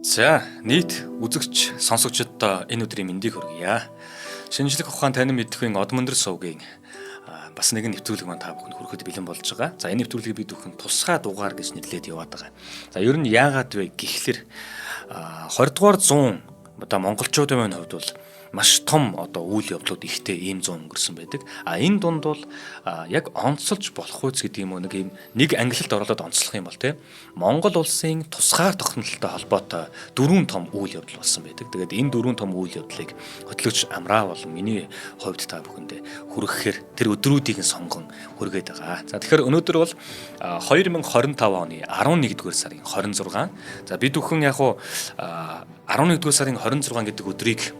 За, нийт үзэгч сонсогчдод энэ өдрийн мэндийг хүргье. Шинжлэх ухаан танин мэдхийн Одмондөр сувгийн бас нэгэн нэвтрүүлэг маань та бүхэнд хүрэхэд бэлэн болж байгаа. За, энэ нэвтрүүлгийг бид бүхэн тусгай дугаар гэж нэрлээд яваад байгаа. За, ер нь яагаад вэ гэхлээр 20 дугаар 100 монголчуудын хувьд бол маш том үйл явдлууд ихтэй ийм 100 өнгөрсөн байдаг. Энэ дунд бол яг онцолж болох үз гэдэг юм уу нэг ангилалд оролоод онцлох юм бол Монгол улсын тусгаар тогтнолтой холбоотой дөрвөн том үйл явдал болсон байдаг. Тэгээд энэ дөрвөн том үйл явдлыг хөтлөгч Амраа болон миний хувьд та бүхэндээ хүргэхээр тэр өдрүүдийг сонгон хүргээд байгаа. За тэгэхээр өнөөдөр бол 2025 оны 11-р сарын 26. За бид бүхэн яг 11-р сарын 26 гэдэг өдрийг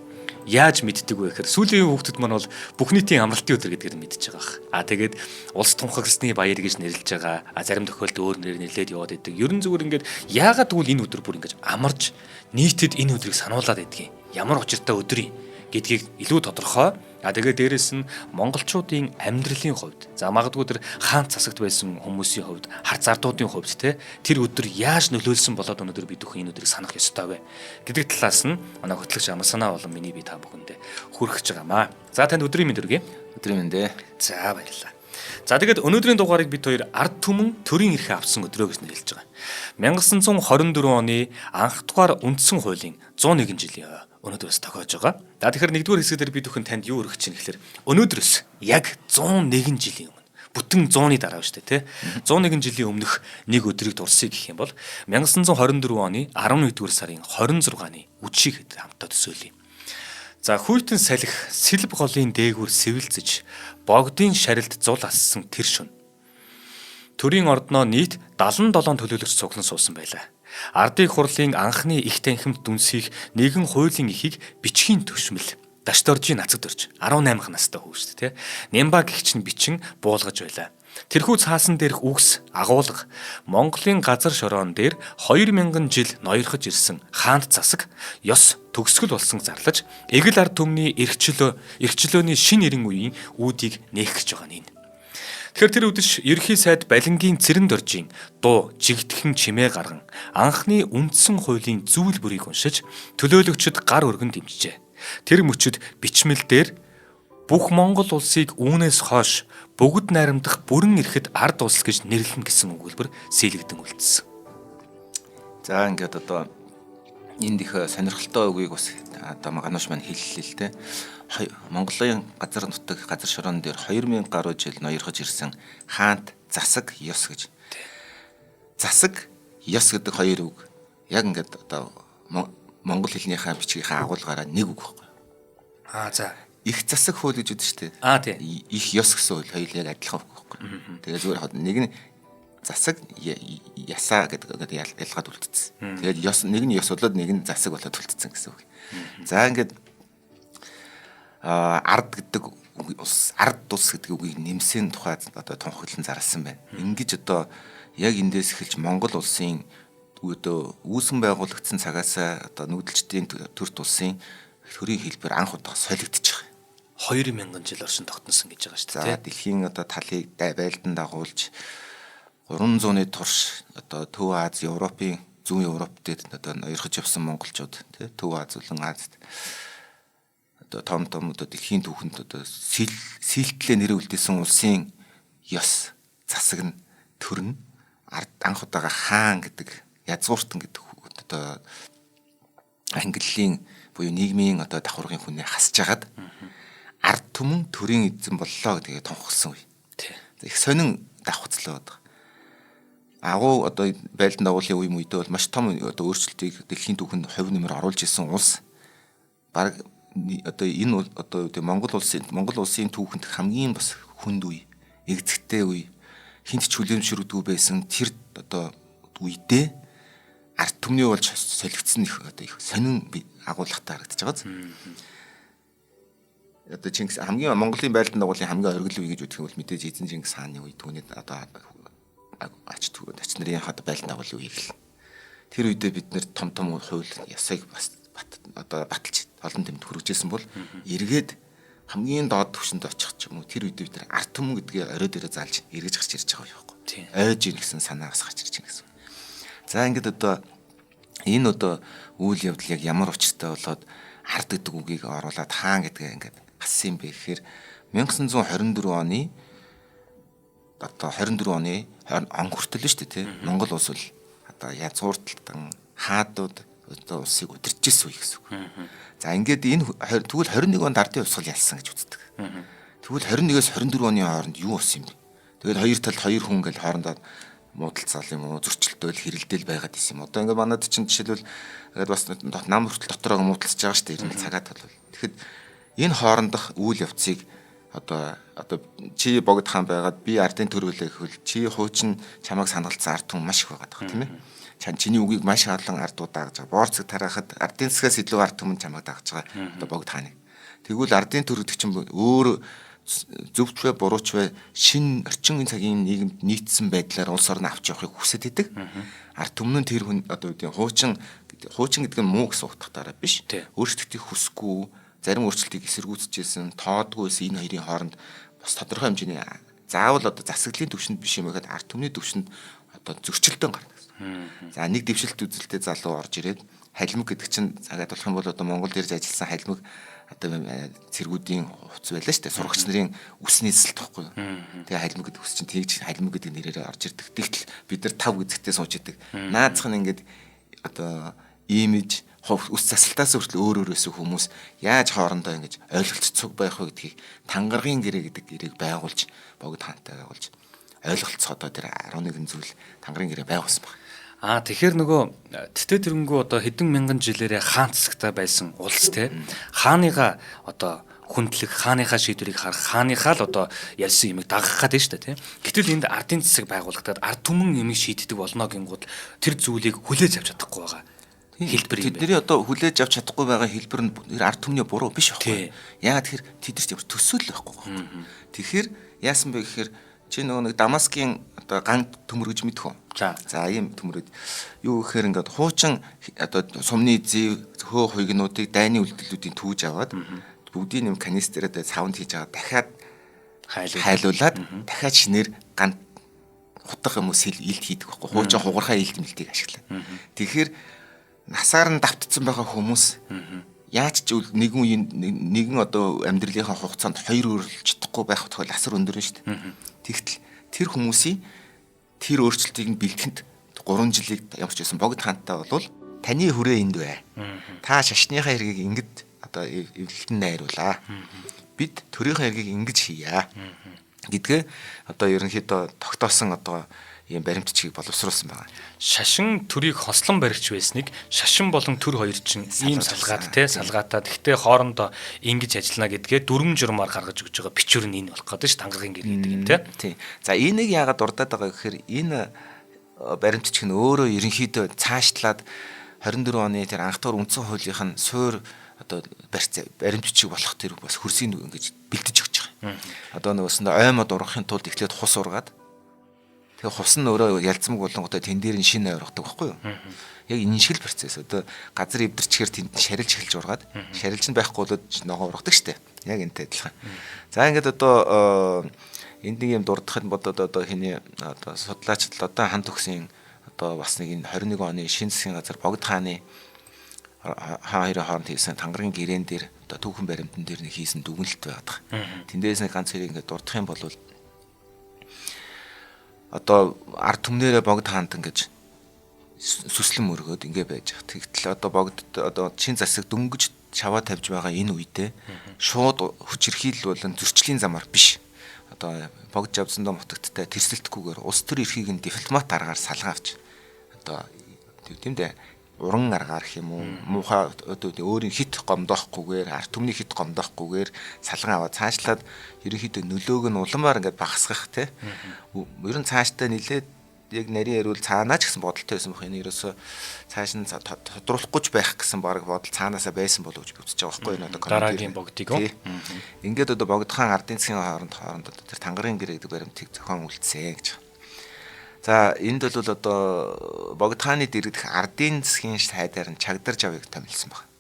яаж мэддэг вэ гэхээр сүүлийн хүүхдүүд маань бол бүх нийтийн амралтын өдөр гэдгээр мэдж байгаа. Тэгээд улс тунхагласны баяр гэж нэрлэж байгаа. Зарим тохиолдолд өөр нэр нэрлээд яваад идэг. Ерөн зүгээр ингээд яагаад гэвэл энэ өдөр бүр ингэж амарч нийтэд энэ өдрийг сануулад байдгийг. Ямар учиртай өдөр юм гэдгийг илүү тодорхой. Тэгээд дээрэс нь монголчуудын амьдралын хувьд за магадгүй тэр хаант засагт байсан хүмүүсийн хувьд хар зардуудын хувьд тэр өдөр яаж нөлөөлсөн болоод өнөөдөр бид бүхэн энэ өдрийг санах ёстой вэ гэдэг талаас нь манай хөтлөгч Амсанаа болон миний би та бүхэндээ хүргэж байгаамаа. За танд өдрийн мэнд хүргэе. Өдрийн мэндэ. За баярлалаа. За тэгээд өнөөдрийн дугаарыг бид хоёр ард түмэн төрийн эрхээ авсан өдрөө гэж нэрлэж байгаа. 1924 оны анх дугаар үндсэн хуулийн 101 жилийн өнөөдрөөс тохиож байгаа. За тэгэхээр нэгдүгээр хэсгээр бид бүхэн танд юу өргөж чинь гэхээр өнөөдрөөс яг 101 жилийн өмнө бүтэн 100-ны дараа шүү дээ 101 жилийн өмнөх нэг өдрийг дурсъя гэх юм бол 1924 оны 11-р сарын 26-ны үдшийг хамтдаа төсөөлье. За хүйтэн салхи сэлб голын дээгүүр сэвэлцэж богдын шарилд зул ассан тэр шөнө. Төрийн ордноо нийт 77 төлөөлөгч цуглан суусан байлаа. Ардын хурлын анхны их танхимд дүнсийг нэгэн хуулийн эхийг бичгийн төшмөл Дашторжийн нацагд орж 18 настай хүү шүү дээ Нямба гихч нь бичин буулгаж байлаа. Тэрхүү цаасан дээрх үгс агуулга Монголын газар шороон дээр 2000 жил ноёрхож ирсэн хаант засаг ёс төгсгөл болсон зарлаж эгэл ард түмний эрхчлөөний шин эрен үеийн үүдийг нээх гэж байгаа нь. Тэгэхээр тэр үдэш ерхий сайд Балингийн цэрэн доржийн дуу жигдэхэн чимээ гарган анхны үндсэн хуулийн зүйл бүрийг уншиж төлөөлөгчд гар өргөн дэмжжээ. Тэр мөчөд бичмэл дээр бүх Монгол улсыг үүнээс хойш бүгд найрамдах бүрэн эрхэд ард улс гэж нэрлэнэ гэсэн өгүүлбэр сэлэгдэн үлдсэн. За ингээд энд их сонирхолтой үгийг бас Мануш маань хэллээ л дээ. Монголын газар нутаг газар шороон дээр 2000 гаруй жил ноёрхож ирсэн хаант засаг ёс гэж. Засаг ёс гэдэг хоёр үг яг ингээд монгол хэлнийхээ бичгийнхээ агуулгаараа нэг үг байхгүй. За их засаг хууль гэж үдэж штэ. Тийм. Их ёс гэсэн хууль хоёул яг адилхан үг байхгүй. Тэгээ зүгээр нэг нь засаг ясаа гэдэг ялгаад үлдсэн. Тэгээд ёс нэг нь ёс болоод нэг нь засаг болоод үлдсэн гэсэн үг. За ингээд ард гэдэг ард тус гэдэг үгийг нэмсэн тухай тунхаглан зарласан байна. Ингэж яг эндээс эхэлж Монгол улсын үүсгэн байгуулагдсан цагаас нүүдэлчдийн төр тулсын төрийн хэлбэр анх удаа солигдчих. 2000 жил оршин тогтносон гэж байгаа шүү дээ. За дэлхийн талыг байлдан дагуулж 300-ны турш Төв Аз, Европын зүүн Европ дээр ноёрхож явсан монголчууд Төв Аз болон Азад том дэлхийн түүхэнд сэлтлээ нэрээ үлдээсэн улсын ёс засаг нь төрн анх удаага хаан гэдэг язгууртан гэдэг ангиллын буюу нийгмийн давхаргын хүнээ хасж агаад ард түмэн төрийн эзэн боллоо гэдгийг тунхагласан үе. Их сонин давхцлаа байдаг. Агуу байлдан дагуулын үе мүйдээ бол маш том өөрчлөлтийг дэлхийн түүхэнд хувь нэмэр оруулж исэн улс баг энэ Монгол улсын түүхэнд хамгийн бас хүнд үе, эгзэгтэй үе, хинт ч хүлээмжшрэгдгүй байсан тэр үедээ ард түмний болж солигдсон их сонин агуулгатай харагдаж байгаа. Чингис хамгийн Монголын байлдан дагуулын хамгийн оргил үе гэж үтгэх бол мэдээж эзэн Чингис хааны үе түүний ач нарын байлдан дагуулын үе гэл. Тэр үедээ бид нэр том хууль ясыг бас баталж олон тэмд хүргэжсэн бол эргээд хамгийн доод түвшинд очих ч юм уу тэр үед бид нар арт түмэн гэдгийг орой дээрээ заалж эргэж гарч ирж байгаа байхгүй. Ойж ийн гэсэн санаагаас гарч ирж байна гэсэн. За ингээд Энэ одоо үйл явдал яг ямар учиртай болоод ард гэдэг үгийг оруулаад хаан гэдгээ ингээд гассан юм бэ гэхээр 1924 оны одоо 24 оны он хүртэл шүү дээ тий. Монгол улс бол одоо язгуурталтан хаадууд одоо улсыг удирдахжсэн үе гэсэн үг. За ингээд энэ тэгвэл 21 онд ардын хувьсгал ялсан гэж үздэг. Тэгвэл 21-ээс 24 оны хооронд юу болсон юм бэ? Тэгэл хоёр талд хоёр хүн гэл хоорондоо муудалцаал юм уу зөрчилдөөл хэрэлдээл байгаад исэн юм. Одоо ингээд манад чинь жишээлбэл ингээд бас нам хүртэл дотороо муудалцаж байгаа шүү дээ. Ирмэл цагаад бол. Тэгэхэд энэ хоорондох үйл явцыг одоо чи богд хаан байгаад би ардын төрөлөө гэхэл чи хуучин чамайг санагалцсан ард түмэн маш их байгаа даа тийм ээ. Чиний үгийг маш олон ардууд дагаж байгаа. Боорцог тарахад ардын засгаас илүү ард түмэн чамайг дагаж байгаа. Одоо богд хааны. Тэгвэл ардын төрөлдөг чинь өөр зөвч бай бурууч бай шин орчин цагийн нийгэмд нийцсэн байдлаар улс орн авч явахыг хүсэж идэг. Ард түмэн тэр хүн одоо үүдийн хуучин гэдэг нь муу гэсэн утгатаараа биш. Өөрсдөлтийг хүсэхгүй зарим өөрчлөлтийг эсэргүүцэжсэн тоодгүйс энэ хоёрын хооронд бас тодорхой хэмжээний заавал одоо засаглалын төвшөнд биш юм байгаад ард түмний төвшөнд одоо зөрчилдөөн гарна гэсэн. За нэг дэвшилт үзэлтэй залуу орж ирээд халимаг гэдэг чинь цагаад болох юм бол одоо Монголд ирж ажилласан халимаг одоо цэргүүдийн хувц байлаа шүү дээ. Сурагч нарын үс нийслэл тохгүй. Тэгээ халимаг гэдэг үс чинь тэгж халимаг гэдэг нэрээр орж ирдэг. Тэгтэл бид нар тав үзэгтэй сууж идэг. Наацх нь ингээд одоо имиж ус засалтаас хүртэл өөр байсан хүмүүс яаж хоорондоо ингэж ойлголцдог байх вэ гэдгийг тангаргийн гэрээ гэдэг гэрээг байгуулж богд хаантай байгуулж ойлголцоход тэр 11 зүйл тангаргийн гэрээ байгуулсан байна. Тэгэхээр нөгөө тэтэ тэрнгүү одоо хэдэн мянган жилээрээ хаан засагтай байсан улс те хааныга одоо хүндлэх хааныхаа шийдвэрийг харах хааныхаа л одоо ялсан юмыг дагах гэдэг нь шүү дээ тийм. Гэтэл энд ардын засаг байгуулагдаад ард түмэн юмыг шийддэг болно гингууд тэр зүйлийг хүлээж авч чадахгүй байгаа. Хэлбэр юм. Тэдний одоо хүлээж авч чадахгүй байгаа хэлбэр нь ард түмний буруу биш байхгүй. Яагаад тэгэхээр тэд нар ч ямар төсөөлөл байхгүй байхгүй. Тэгэхээр яасан бэ гэхээр чи нөгөө нэг Дамаскын одоо ган төмөр гэж мэдэх үү? За ийм төмөрөд юу гэхээр ингээд хуучин одоо сумны зэв хөө хуйгнуудыг дайны үйлдэлүүдийн түүж аваад бүгдийг нэм канистраад саунд хийж байгаа дахиад хайлуулад дахиад шинээр ган хутах юм уу илт хийдэг байхгүй. Хуучин хугархаа илт мэлтийг ашиглаа. Тэгэхээр насаар нь давтцсан байгаа хүмүүс яаж ч нэгэн одоо амьдралынхаа хугацаанд хоёр өөрлөж чадахгүй байх тохиол асар өндөр нь шүү дээ. Тэгтэл тэр хүмүүсийн тэр өөрчлөлтийг нь бэлтгэнд 3 жилийг ямар ч байсан богд хаантай болвол таны хүрээ энд бай. Та шашныхаа хэргийг ингэж одоо эвлэлтэн найруулаа. Бид төрийнхөө хэргийг ингэж хийя. Гэдгээ одоо ерөнхийдөө тогтоосон одоо ийм баримтчгийг боловсруулсан байгаа. Шашин төрийг хослон баригч байсныг шашин болон төр хоёр чинь ийм салгаад те салгаатаа тэгтээ хоорондоо ингэж ажиллана гэдгээ дүрм журмаар гаргаж өгж байгаа бичвэр нь энэ болох гэдэг ш тангаргийн гэр гэдэг юм те. Тий. За энийг яагаад дурдаад байгаа гэхээр энэ баримтчиг нь өөрөө ерөнхийдөө цаашлаад 24 оны тэр анх тугаар үндсэн хуулийнх нь суур одоо баримтчиг болох тэр бас хөрсийг ингэж бэлдэж өгч байгаа. Одоо нөгөөсөндөө оймод ургахын тулд эхлээд хус ургаад тэгээ хус нь өөрөө ялцмаг болонготой тэн дээр нь шинэ ойргодог байхгүй юу? Яг энэ шиг л процесс. Одоо газар эвдэрчгээр тэнд шарилж эхэлж ургаад шарилж нь байхгүй болоод ногоо ургадаг штэ. Яг энтэй адилхан. За ингээд одоо энд нэг юм дурдахын бодоод одоо хэний одоо судлаач одоо хан төгсийн одоо бас нэг энэ 21 оны шинэ засгийн газар богд хааны хоёрын хооронд хийсэн тангаргийн гэрээн дээр одоо түүхэн баримтан дээр нэг хийсэн дүгнэлт байдаг. Тэндээс нэг ганц хэрэг ингээд дурдах юм бол одоо ард түмнэрээ богд хаанд ингэж сүслэн мөргөөд ингэ байж байгаа. Тэгтэл одоо богд одоо чин засаг дөнгөж шаваа тавьж байгаа энэ үедээ шууд хүчирхийлэл болон зөрчлийн замаар биш. Одоо богд жавсандаа мутагдтай тэрсэлтэхгүйгээр улс төр эрхийг нь дипломат аргаар салгаа авч одоо тийм дээ уран аргаар гэх юм уу муухай одоо өөрийн хит гомдоохгүйгээр ард түмний хит гомдоохгүйгээр салган аваад цаашлаад ерөнхийдөө нөлөөг нь уламар ингээд багасгах те ер нь цаашдаа нилээд яг нарийн ярил цаанаа ч гэсэн бодолтой байсан бох энэ ерөөсө цааш нь тодруулахгүй ч байх гэсэн баг бодол цаанаасаа байсан болов гэж үзэж байгаа байхгүй энэ одоо дараагийн богдыг ингээд одоо богд хаан ардын засгийн хооронд одоо тэр тангаргийн гэрээ гэдэг баримтыг зохион үлдсэн гэж. За энд бол одоо богд хааны дэрэгдэх ардын засгийн сайдаар нь чагдарж авыг томилсон байна.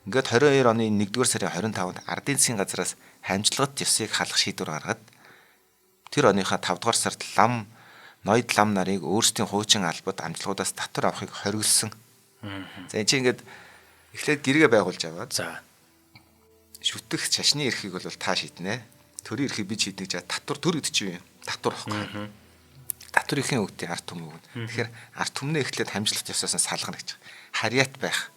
Ингээд 22 оны 1-р сарын 25-нд ардын засгийн газраас хамжлагат ёсыг халах шийдвэр гаргаад тэр оныхаа 5-р сард ноёд лам нарыг өөрсдийн хуучин албад амжилгуудаас татвар авахыг хориглосон За энэ чинь ингээд эхлээд гэргээ байгуулж аваад За. шүтэх шашны эрхийг бол та шийднэ. Төрийн эрхийг би шийднэ гэж татвар төр гэдэг чинь юу юм? Татвар байхгүй. Татвар ихийн үгтэй ард түмэн үг. Тэгэхээр ард түмнээ эхлээд хамжлалт ёсоос нь салгана гэж. Харьяат байх.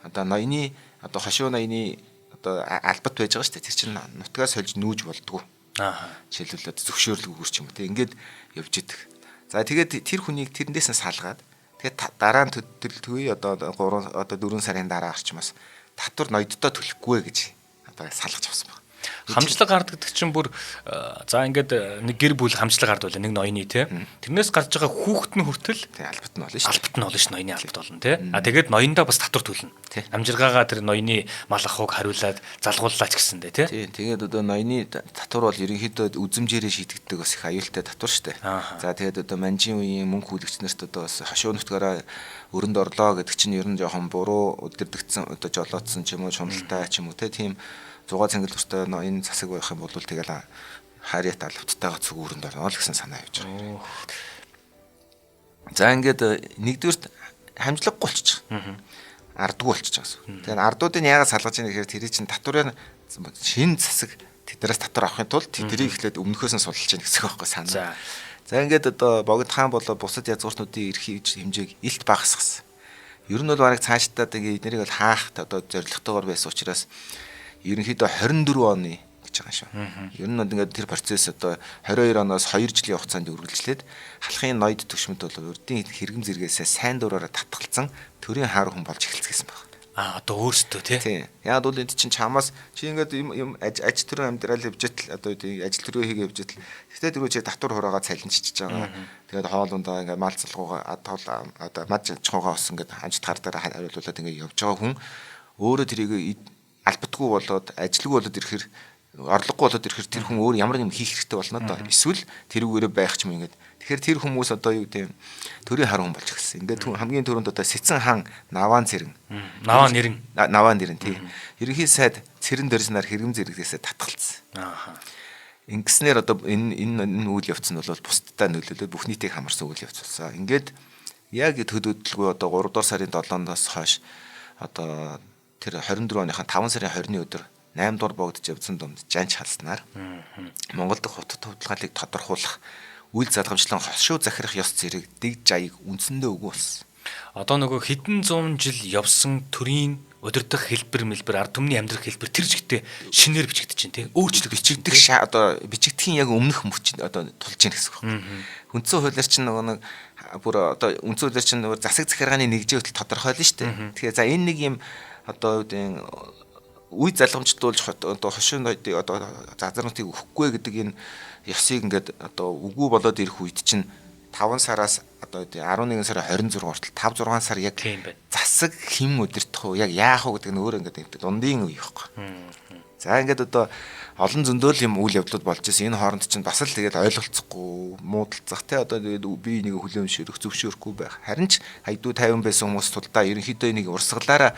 Одоо ноёны одоо хошуу ноёны одоо албат байж байгаа шүү дээ. Тэр чинь нутгаас сольж нүүж болдгоо. Жишээлбэл зөвшөөрлөг өгөрч юм те. Ингээд явж идэг. За тэгээд тэр хүнийг тэрнээс нь салгаад тэгээд дараа нь төлөвлөе одоо 3 одоо 4 сарын дараа орчмоос татвар ноёддоо төлөхгүй гэж одоо салгаж авсан байна. Хамжлаг гард гэдэг чинь бүр за ингээд нэг гэр бүл хамжлаг гард байлаа нэг ноёны тий. Тэрнээс гарч байгаа хүүхэд нь хүртэл тий албат нь болно шүү. Албат нь болно шүү ноёны албат болно тий. Тэгээд ноёндоо бас татвар төлнө. Амжиргаагаа тэр ноёны мал ахуйг хариулаад залгууллаач гэсэндээ тий. Тий тэгээд одоо ноёны татвар бол ерөнхийдөө үзэмжээрээ шийдэгддэг бас их аюултай татвар шүү дээ. За тэгээд одоо манжин үеийн мөнгө хүлэгч нарт одоо бас хошуу нутгаараа өрөнд орлоо гэдэг чинь ер нь жоохон буруу өдөрдөгцөн одоо жолоодсон ч юм уу шуналтай ч юм уу тийм 6 цангал төстэй энэ засаг байх юм бол тэгэл харьяат албаттайгаа зүгүүрэнд орно л гэсэн санаа явж байгаа. За ингээд нэгдүгürt хамжлаггүй болчих. Ардгүй болчих гэсэн. Тэгэхээр ардуудыг яагаад салгаж яах гэхээр тэр чинь татварын шин засаг тэднээс татвар авахын тулд тэрийг эхлээд өмнөхөөс нь судалж яах гэсэн байхгүй санаа. За ингээд одоо богд хаан болоо бусад язгууртнуудын эрхийг хэмжээг илт багасгасан. Ер нь бол бараг цаашдаа тэгээ эднэрийг бол хаах одоо зорилготойгоор байсан учраас ерөнхийдөө 24 оны гэж байгаа шүү. Ер нь ингээд тэр процесс одоо 22 оноос 2 жилийн хугацаанд үргэлжлээд халахын ноёд төвшмөд бол урдын хэрэгэм зэрэгээсээ сайн дураараа татгалцсан төрийн хаар хүн болж эхэлсэн байна. Одоо өөрсдөө тий. Яг бол энд чинь чамаас чи ингээд юм аж төрийн амьдрал явж итэл одоо ажил төрөө хийгээ явж итэл тэгтээ дөрөв чи татвар хураагаа цалинчиж байгаа. Тэгээд хоолундаа ингээд мал залгуугаа одоо мад чухуугаа ос ингээд амжилт гардаараа хариулуулад ингээд явж байгаа хүн өөрөө тэрийг албатгүй болоод ажилгүй болоод ирэхээр орлогогүй болоод ирэхээр тэр хүн өөр ямар юм хийх хэрэгтэй болно доо. Эсвэл тэрүүгээрээ байх ч юм ингээд. Тэгэхээр тэр хүмүүс одоо юу гэдэг төрийн хар хүн болж гисэн. Ингээд хамгийн түрүүнд одоо Сэцэн хаан Наваан цэрэн. Наваан нэрэн тий. Ерөнхий сайд цэрэн дөрснаар хэрэгэм зэрэгдээсээ татгалцсан. Ингэснээр одоо энэ үйл явц нь бол бусдтай нөлөөлөд бүх нийтийг хамарсан үйл явц болсон. Ингээд яг төдөөдлгүй одоо 3 дугаар сарын 7-оос хойш одоо тэр 24 оныхаа 5 сарын 20-ны өдөр 8 дугаар богдож явсан думд жанч халснаар Монгол дахь хутад хувьдлагыг тодорхойлох үйл задгамжлан хошуу захирах ёс зэрэг дэг жаяг үндсэндээ өгөө болсон. Одоо нөгөө хэдэн зуун жил явсан төрийн удирдах хэлбэр ард түмний амьдрах хэлбэр тэр жигтэй шинээр бичигдэж чинь тий. Өөрчлөлт бичигдэх одоо бичигдэхийн яг өмнөх мөч одоо тулж ийн гэсэн үг. Үндсэн хуулиар чинь нөгөө нэг бүр одоо үндсэн хуулиар чинь нөгөө засаг захиргааны нэгжээ хөтөл тодорхойлно шүү дээ. Тэгэхээр за энэ нэг юм одоо үеийн үе залгамжлуулж одоо хошуу ноёдыг одоо зазарнуудыг өгөхгүй гэдэг энэ ёсыг ингээд одоо үгүй болоод ирэх үед чинь 5 сараас одоо 11 сарын 26 хүртэл 5 6 сар яг засаг хэм өдөртөх үү яг яах вэ гэдэг нь өөр ингээд дундын үе байхгүй. За ингээд одоо олон зөндөөл юм үйл явдлууд болж ирсэн. Энэ хооронд чинь бас л тэгээд ойлголцохгүй муудалцах те одоо тэгээд би нэг хүлээмжшөрөх зөвшөөрөхгүй байх. Харин ч хайдуу 50 байсан хүмүүс тулдаа ерөнхийдөө нэг урсгалаараа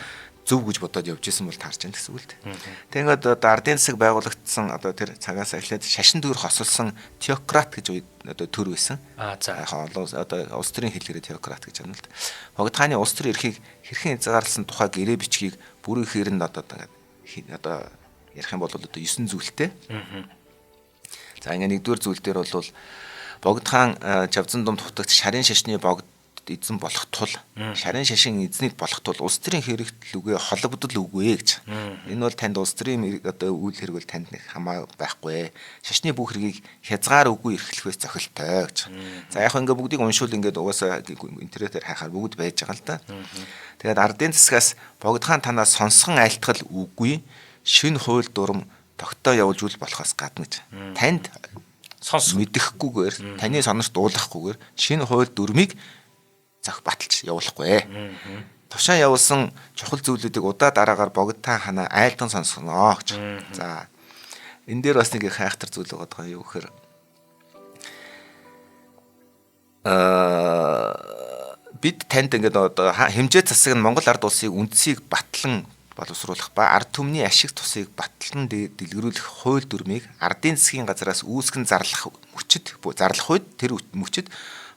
зөв гэж бодоод явж исэн бол таарч байна гэсэн үг л дээ. Тэгээд одоо ардын засаг байгуулагдсан одоо тэр цагаас эхлээд шашин төр хосолсон теократ гэж одоо төр байсан. За одоо улс төрийн хэллэгээрээ теократ гэж байна л да. Богд хааны улс төрийн эрхийг хэрхэн хязгаарласан тухай гэрээ бичгийг бүрэн хэрэн одоо ярих юм бол одоо 9 зүйлтэй. За ингээ нэгдүгээр зүйл дээр бол Богд хаан Жавзан думд хутагт шарын шашны богд эзэн болох тул шарын шашин эзнийг болох тул улс төрийн хэрэгтэл үгүй холбогдол үгүй гэж. Энэ бол танд улс төрийн одоо үйл хэрэг бол танд нэг хамаа байхгүй. Шашны бүх хэргийг хязгаар үгүй эрхлэхээс зохилтой гэж. За яг ингээ бүгдийг уншуул ингээд угаасаа интернетээр хайхаар бүгд байж байгаа л да. Тэгээд ардын засгаас Богд хаан танаас сонсхон айлтгал үгүй шин хууль дурам тогтоо явуулж үл болохоос гадна гэж. Танд сонс мэдэхгүйгээр таны сонорт дуулахгүйгээр шинэ хууль дүрмийг зах баталж явуулахгүй. Тушаа явуулсан чухал зүйлүүдийг удаа дараагаар Богд хаана айлтан сонсгоно гэж. За энэ дээр бас нэг хайхтар зүйл байгаа юу гэхээр бид танд ингээд одоо хэмжээ засаг нь Монгол ард улсыг үндсийг батлан боловсруулах ба ард түмний ашиг тусыг батлан дэлгэрүүлэх хууль дүрмийг ардын засгийн газраас үүсгэн зарлах үед тэр мөчид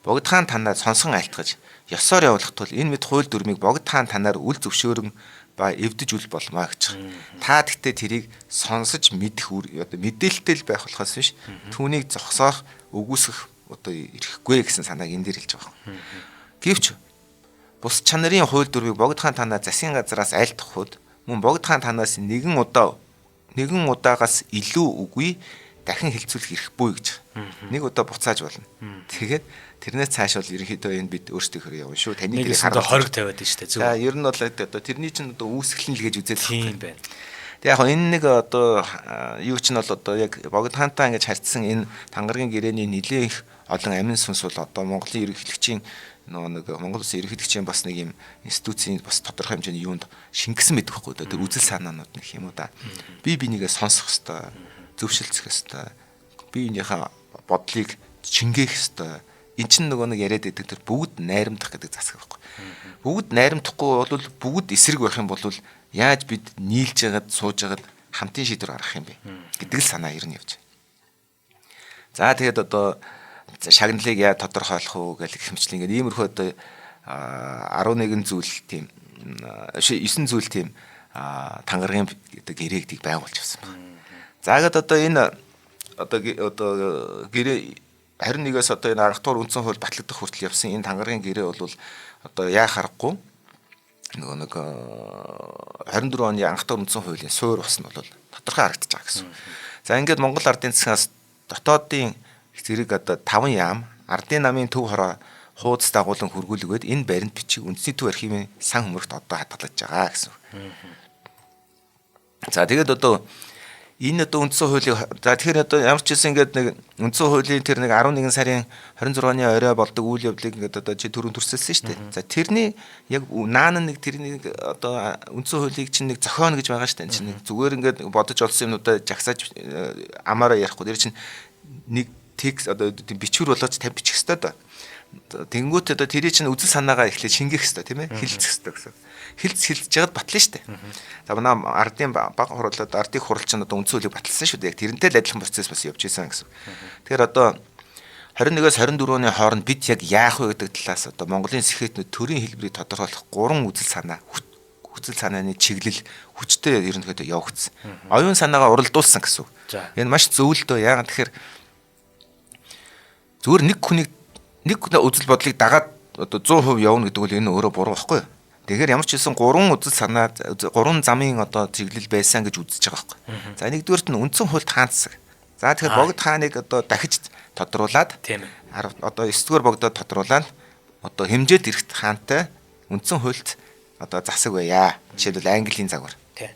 Богд хаан танаа сонсон айлтгаж ёсоор явуулах тул энэ мэд хууль дүрмийг Богд хаан танаар үл зөвшөөрөн ба эвдэж үл болмоо гэж. Та гэхдээ тэрийг сонсож мэдэх одоо мэдээлэлтэй байх болохоос биш түүнийг зогсоох үгүйсгэх одоо ирэхгүй гэсэн санааг энэ дээр хэлж байгаа. Гэвч бус чанарын хууль дүрмийг Богд хаан танаа засгийн газраас айлтгахуд мөн Богд хаан танаас нэгэн удаагаас илүү үгүй дахин хэлцүүлэх эрхгүй гэж. Нэг удаа буцааж болно. Тэгээд тэрнээс цааш бол ерөнхийдөө энэ бид өөрсдөө явна шүү. Таны тэрийг хараад хориг тавиад байна шүү дээ. За ер нь бол одоо тэрний чинь одоо үүсгэлэн л гэж үзээд тийм байна. Тэгээ яг энэ нэг одоо юу ч нь бол одоо яг Богд хаантай ингэж харьцсан энэ тангаргийн гэрээний нэлээд их олон амин сүнс бол одоо Монголын ерөнхийлөгчийн нэг Монгол Улсын ерөнхийлөгчийн бас нэг юм институцийн бас тодорхой хэмжээний юунд шингэсэн мэдэх байхгүй одоо тэр үзэл санаанууд нэг юм уу да. Би бинийгээ сонсох хэвээр, зөвшөлдсөх хэвээр, биенийхээ бодлыг чингээх хэвээр. Эн чинь нөгөө нэг яриад байдаг тэр бүгд найрамдах гэдэг засаг байхгүй. Бүгд найрамдахгүй бол бүгд эсрэг байх юм бол яаж бид нийлж яагаад сууж яагаад хамтын шийдвэр гаргах юм бэ гэдэг л санаа ер нь явж байна. За тэгээд одоо шагналыг яа тодорхойлох уу гэх хэмжлэн ингээд иймэрхүү одоо 11 зүйл тийм 9 зүйл тийм тангаргийн гэдэг гэрээгдийг байгуулж авсан байна. За ингээд одоо энэ одоо гэрээ 21-ээс одоо энэ 10 дугаар үндсэн хууль батлагдах хүртэл явсан энэ тангаргийн гэрээ бол одоо яа харахгүй нөгөө нэг 24 оны анх дугаар үндсэн хуулийн суурь бас нь бол тодорхой харагдаж байгаа гэсэн. За ингээд Монгол ардын засгаас дотоодын зэрэг одоо 5 яам ардын намын төв хороо хуудас дагуулan хөргүүлгээд энэ баримт бичиг үндэсний төв архивын сан хөмөрт одоо хадгалж байгаа гэсэн. За тэгээд одоо энэ одоо үндсэн хуулийн за тэгэхээр одоо ямар ч хэлсэн ингээд нэг үндсэн хуулийн тэр нэг 11 сарын 26-ны орой болдог үйл явдлыг ингээд одоо чи түрүүн төрсөлсөн шүү дээ. За тэрний яг наан нэг тэрний одоо үндсэн хуулийг чинь нэг зохионо гэж байгаа шүү дээ. Чинь зүгээр ингээд бодож олсон юмнуудаа жагсааж амаараа ярихгүй. Тэр чинь нэг текст одоо бичвэр болооч тавьчих хэвээр да. Тэнгүүт одоо тэрий чинь үзэл санаагаа эхлээд шингээх хэвээр тийм ээ хилцэх хэвээр гэсэн. Хилцэж яагаад батлна шүү дээ. За манай ардын баг хурлаад ардын хурал чинь одоо үндсэн хуулийг баталсан шүү дээ. Яг тэрнтэй л адилхан процесс бас явж исэн гэсэн. Тэгэхээр одоо 21-ээс 24-ны хооронд бид яг яах вэ гэдэг талаас одоо Монголын сэхэтнүүд төрийн хэлбэрийг тодорхойлох 3 үзэл санааны чиглэл хүчтэй ерөнхийдөө явагдсан. Оюун санаагаа уралдуулсан гэсэн. Энэ маш зөвлөдөө яагаад тэгэхээр зүгээр нэг үзэл бодлыг дагаад одоо 100% явна гэдэг бол энэ өөрөө буруу байхгүй юу? Тэгэхээр ямар ч хэлсэн 3 үзэл санаа 3 замын одоо чиглэл байсан гэж үзэж байгаа байхгүй. За нэгдүгээрт нь үндсэн хуульд хаанцсан. За тэгэхээр Богд хааныг одоо дахиж тодруулаад тийм ээ. Одоо 9-р Богдод тодруулаад одоо хэмжээд ирэхт хаантай үндсэн хуульд одоо засаг байя. Жишээлбэл Английн загвар. Тийм.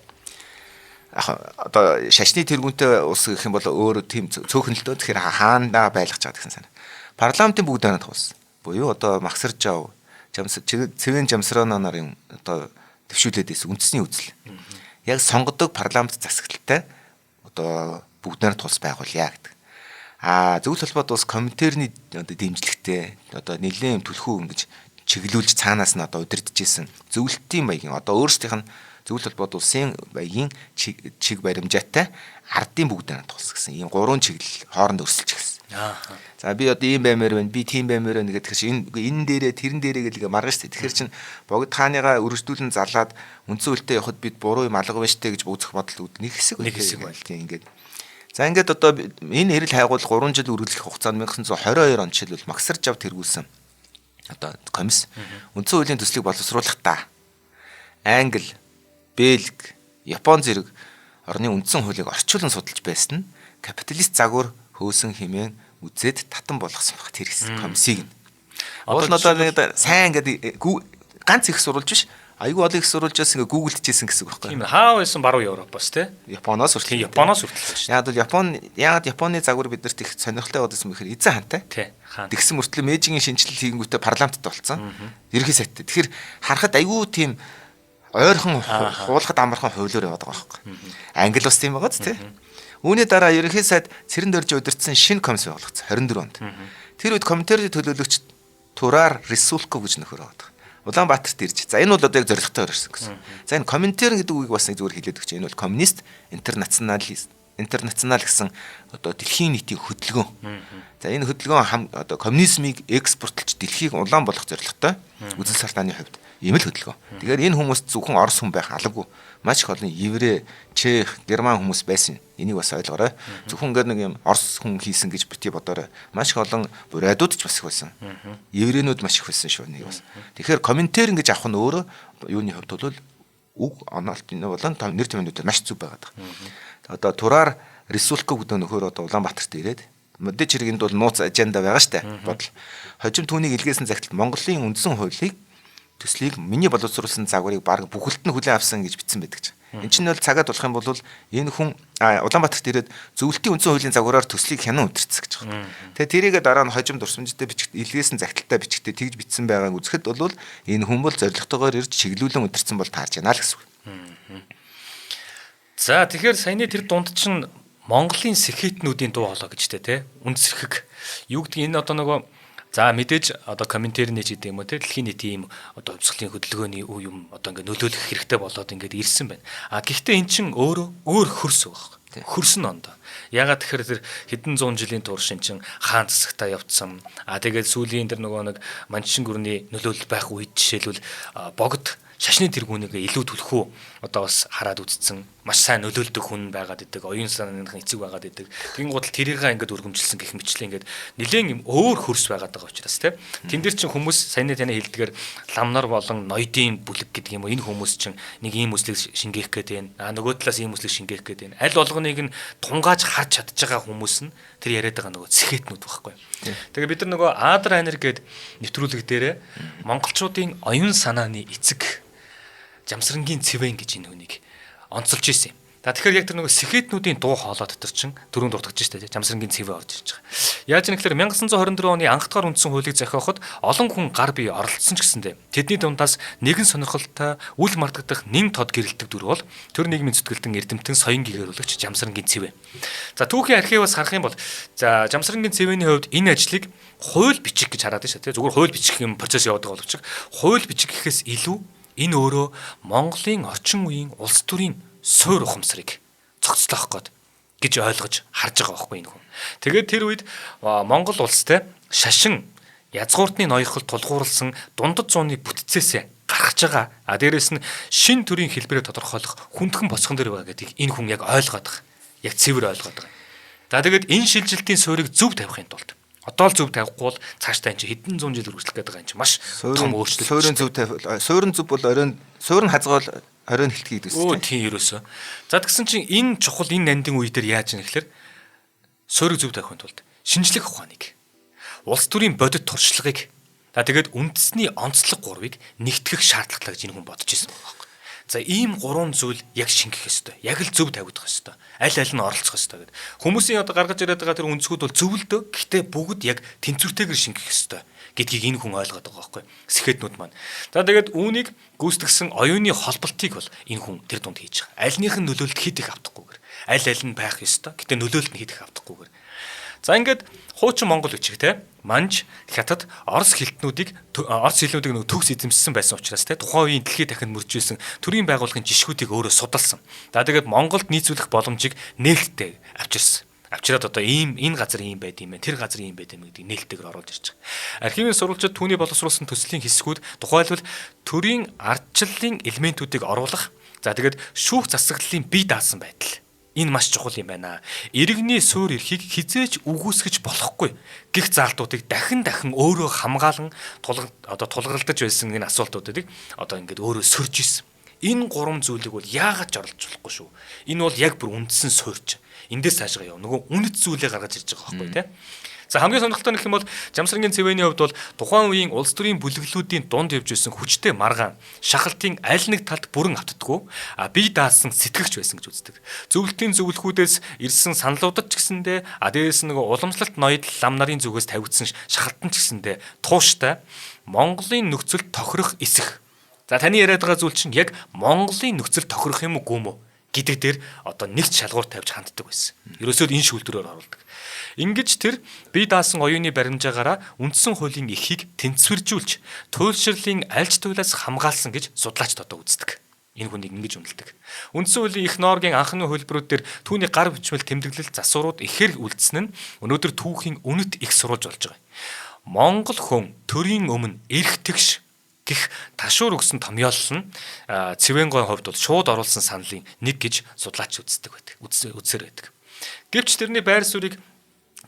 Одоо шашны тэргүүнтэй улс гэх юм бол өөр тийм цөөхөн л дөө тэгэхээр хаандаа байлгаж байгаа гэсэн санаа. Парламентын бүгд оноод хавсан. Буюу одоо Махсаржав, Цэвэн Жамсрана нарын одоо төвшүүлээд ирсэн үндэсний үзэл. Яг сонгодог парламент засаглалтай одоо бүгд оноод тулс байгуулъя гэдэг. Зөвлөлт холбоот улс комиттерний одоо дэмжлэгтэй одоо нэлээд түлхүү ингэж чиглүүлж цаанаас нь одоо удирдахжсэн зөвлөлтийн маягийн одоо өөрсдийнх нь зөвлөлт холбоот улсын маягийн чиг баримжаатай ардын бүгд оноод тулс гэсэн ийм 3 чиглэл хооронд өрсөлж гисэн. За би одоо ийм баймаар байна, би тийм баймаар байна гэдэг чинь энэ дээрээ тэрэн дээрээ гэдэг маргааш тий. Тэгэхээр чин Богд хааныгаа өргөждүүлэн залаад үндсэн хөлтөд явахад бид буруу юм алга байна штэ гэж үзэх бодол нэг хэсэг байл тий ингээд. За ингээд одоо энэ хэрэл хайгуул 3 жил үргэлжлэх хугацаанд 1922 он жишээлбэл Махсаржав тэргүүлсэн одоо комисс үндсэн хуулийн төслийг боловсруулахдаа Англи, Бельги, Япон зэрэг орны үндсэн хуулийг орчуулан судалж байсан нь капиталист загвар хөөсөн хэмээн үзээд татан болгосон баг тэр хэсэг комиссийг нь. Одоо нэг сайн ингээд ганц их сурулж биш айгүй олон их сурулжаас ингээд гуглдчихсэн гэсэн үг байхгүй. Тийм хаа байсан баруун Европоос те. Японоос хүртэл. Японоос хүртэл Яг шүү. бол Японы загвар биднэрт их сонирхолтой байгаадсан бэхээр эзэн хантай. Тий. Хаан. Тэгсэн мөртлөө Мэйжигийн шинжилэл хийгэнгүүтээ парламентд болцсон. Ерхий сайттай. Тэгэхээр харахад айгүй тийм ойрхон хуулахад амархан хуулиор яваад байгаа байхгүй. Англи ус тийм байгааз тий. Үүний дараа ерөнхий сайд цэрэн дөрж удирдсан шинэ комисс байгуулагдсан 24 онд. Тэр үед комиттерийн төлөөлөгч Тураар Рисулко гэж нөхөр байгаа. Улаанбаатарт ирж. За энэ бол одоо яг зорилготой өрсөн гэсэн. За энэ комментер гэдэг үгийг бас нэг зүгээр хэлээд өгч. Энэ бол коммунист интернационал гэсэн одоо дэлхийн нийтийн хөдөлгөөн. За энэ хөдөлгөөн одоо коммунизмыг экспортлж дэлхийг улаан болгох зорилготой үзэл салтааны хувьд ийм л хөдөлгөөн. Тэгэхээр энэ хүмүүс зөвхөн Орос хүн байх алгагүй. Маш их олон еврей, чех, герман хүмүүс байсан. Энийг бас ойлгоорой. Зөвхөн ингээд нэг юм Орос хүн хийсэн гэж бити бодоорой. Маш их олон бурайдууд ч бас их байсан. Еврейнүүд маш их байсан шүү нэг бас. Тэгэхээр комментэр ингэж авах нь өөрөө юуны хувьд бол үг оноолтын болон нэр томьёонууд маш зүв байгаад байгаа. Одоо тураар Рисулка гэдэг нөхөр одоо Улаанбаатарт ирээд модэж хэрэгэнд бол нууц аженда байгаа штэ. Бодол. Хожим түүнийг илгээсэн загтал Монголын үндсэн хуулийг төслийг миний боловсруулсан загварыг баг бүхэлд нь хүлээн авсан гэж бичсэн байдаг ч. Энд чинь бол цагаад болох юм бол энэ хүн Улаанбаатарт ирээд зөвлөлтийн үндсэн хуулийн загвараар төслийг хянан удирцсан гэж байна. Тэгээ тэрийгээ дараа нь хожим дурсамжтай бичгт илгээсэн загталтай бичгтээ тэгж бичсэн байгааг үзэхэд бол энэ хүн бол зоригтойгоор ирж чиглүүлэн удирцсан бол таарж яана л гэсэн үг. За тэгэхээр саяны тэр дунд чинь Монголын сэхэтнүүдийн дуу хоолой гэжтэй те үндсэрхэг юу гэдэг энэ одоо нөгөө за мэдээж одоо комментэрний ч гэдэг юм уу те дэлхийн нийтийн одоо хувьсгалын хөдөлгөөний үе юм одоо ингээд нөлөөлөх хэрэгтэй болоод ингээд ирсэн байна. Гэхдээ эн чин өөр хөрс байгаа. Хөрс нь ондоо. Ягаад тэгэхээр тэр хэдэн зуун жилийн турш эн чин хаан засагтаа явцсан. Тэгээд сүүлийн тэр нөгөө нэг манчин гүрний нөлөөлөл байх үед жишээлбэл богд шашны тэргүүнийг илүү түлхүү одоо бас хараад үзсэн маш сайн нөлөөлдөг хүн байгаад идэг оюун санааных эцэг байгаад идэг тэгин гутал тэрийгээ ингээд өргөмжилсэн гэх мэтлээ ингээд нэлээд юм өөр хөрс байгаад байгаа учраас тийм тэн дээр чинь хүмүүс саяны таны хэлдгээр ламнар болон ноёдын бүлэг гэдэг юм уу энэ хүмүүс чинь нэг ийм үслийг шингээх гээд байна нөгөө талаас ийм үслийг шингээх гээд байна аль болгоныг нь тунгааж харж чадж байгаа хүмүүс нь тэр яриад байгаа нөгөө сэхэтнүүд байхгүй тэгээ бид нар нөгөө Адр Анер гээд нэвтрүүлэг дээрээ монголчуудын оюун санааны эцэг Жамсрангийн цэвэн гэж энэ хүнийг онцолж ирсэн юм. Тэгэхээр яг тэр нөгөө сэхэтнүүдийн дуу хоолой дотор чинь дөрөв дуртагч штэ Жамсрангийн цэвэн орж ирж байгаа. Яаж юм гэхээр 1924 оны анх дахь үндсэн хуулийг зохиоход олон хүн гар бие оролцсон ч гэсэндэ тэдний дундаас нэгэн сонирхолтой үл мартагдах нэн тод гэрэлтэг дүр бол төр нийгмийн зүтгэлтэн эрдэмтэн соён гэгэрүүлэгч Жамсрангийн цэвэн. За түүхийн архиваас харах юм бол за Жамсрангийн цэвэний хувьд энэ ажлыг хууль бичих гэж хараад байна шүү. Зүгээр хууль бичих юм процесс явуулдаг боловч хууль бичих гэхээс илүү энэ өөрөө Монголын орчин үеийн улс төрийн суурь ухамсарыг цогцлоох гэж ойлгож харж байгаа байхгүй энэ хүн. Тэгээд тэр үед Монгол улстай шашин язгууртны ноёрхол тулгуурласан дундад зууны бүтцээсээ гаргаж байгаа. Дээрээс нь шин төрийн хэлбэрээр тодорхойлох хүндхэн босгон дээр байгаа гэдгийг энэ хүн яг ойлгоод байгаа. Яг цэвэр ойлгоод байгаа. За тэгээд энэ шилжилтийн суурийг зөв тавихын тулд одоо л зөв тавихгүй бол цаашдаа энэ хэдэн зуун жил үргэлжлэх гэдэг энэ маш том өөрчлөлт. Суурин зөв бол оройн суурин хазгаал оройн хэлтгийг гэдэг үү? Тийм ерөөсөө. За тэгсэн чинь энэ чухал энэ нандин үе дээр яаж юм гэхээр суурийг зөв тавихын тулд шинжлэх ухааныг улс төрийн бодит туршлагыг тэгээд үндэсний онцлог гурвыг нэгтгэх шаардлагатай гэж энэ хүн бодож ирсэн байна. За ийм гурван зүйл яг шингэх ёстой. Яг л зөв тавигдах ёстой. Аль нь оролцох ёстой гэдэг. Хүмүүсийн одоо гаргаж ирээд байгаа тэр үндсгүүд бол зөвлөдөө. Гэхдээ бүгд яг тэнцвэртэйгээр шингэх ёстой гэдгийг энэ хүн ойлгоод байгаа байхгүй. Сэхэтнүүд маань. За тэгээд үүнийг гүйцэтгсэн оюуны холболтыг бол энэ хүн тэр дунд хийж байгаа. Альнийх нь нөлөөлөлт хэд их автахгүйгээр. Аль нь байх ёстой. Гэхдээ нөлөөлөлт нь хэд их автахгүйгээр. За ингээд хуучин Монгол бичиг те манж хятад орос хэлтнүүдийг орос хэлнүүдийг нэг төгс эзэмссэн байсан учраас те тухайн үеийн дэлхийд дахин мөржүүлсэн төрийн байгууллагын жишгүүдийг өөрөө судалсан. За тэгээд Монголд нийцүүлэх боломжийг нээлттэй авчирсан. Авчираад одоо энэ газар ийм байд юм байна. Тэр газар ийм байд юм гэдгийг нээлттэйгээр оруулж ирж байгаа. Архивын сурвалжид түүний боловсруулсан төслийн хэсгүүд тухайлбал төрийн ардчлалын элементүүдийг оруулах. За тэгээд шүүх засаглалын бие даасан байдал. Энэ маш чухал юм байна. Иргэний суурь эрхийг хизээж үгүйсгэж болохгүй. Гэх заалтуудыг дахин өөрөө хамгаалan тулгарладаж байсан энэ асуултуудыг одоо ингээд өөрөө сөрж исэн. Энэ гурван зүйлийг бол яагаад ч оруулж болохгүй шүү. Энэ бол яг бүр үндсэн суурьч. Эндээс цаашгаа яв. Нөгөө үнэт зүйлээ гаргаж ирж байгаа байхгүй тий. За хамгийн сонирхолтой нэг юм бол Жамсрангийн цэвэний хувьд бол тухайн үеийн улс төрийн бүлэглүүдийн дунд явж байсан хүчтэй маргаан шахалтын аль нэг талд бүрэн автдаггүй бие даасан сэтгэгч байсан гэж үздэг. Зөвлөлтийн зөвлөхүүдээс ирсэн саналуудад ч гэсэндээ дээрээс нэг уламжлалт ноёд лам нарын зүгээс тавигдсан шахалтан ч гэсэндээ тууштай Монголын нөхцөл тохирох эсэх. За таны яриад байгаа зүйл чинь яг Монголын нөхцөл тохирох юм уу гүм үү гэдэг дээр одоо нэгт шалгуур тавьж ханддаг байсан. Ерөөсөө энэ шүүлтүрээр оруулдаг. Ингэж тэр бие даасан оюуны баримжаагаараа үндсэн хуулийн эхийг тэнцвэржүүлж туйлшрлын альж туйлаас хамгаалсан гэж судлаач одоо үздэг. энэ хүнийг ингэж үнэлдэг. Үндсэн хуулийн их норгийн анхны хувилбарууд дээр түүний гар бичмэл тэмдэглэл засварууд ихээр үлдсэн нь өнөөдөр түүхийн үнэт их сурвалж болж байгаа. Монгол хүн төрийн өмнө эрх тэгш гэх ташуур өгсөн томьёолол нь Цэвэнгойн хувьд бол шууд оруулсан саналын нэг гэж судлаач үзсээр байдаг. Гэвч тэрний байр суурийг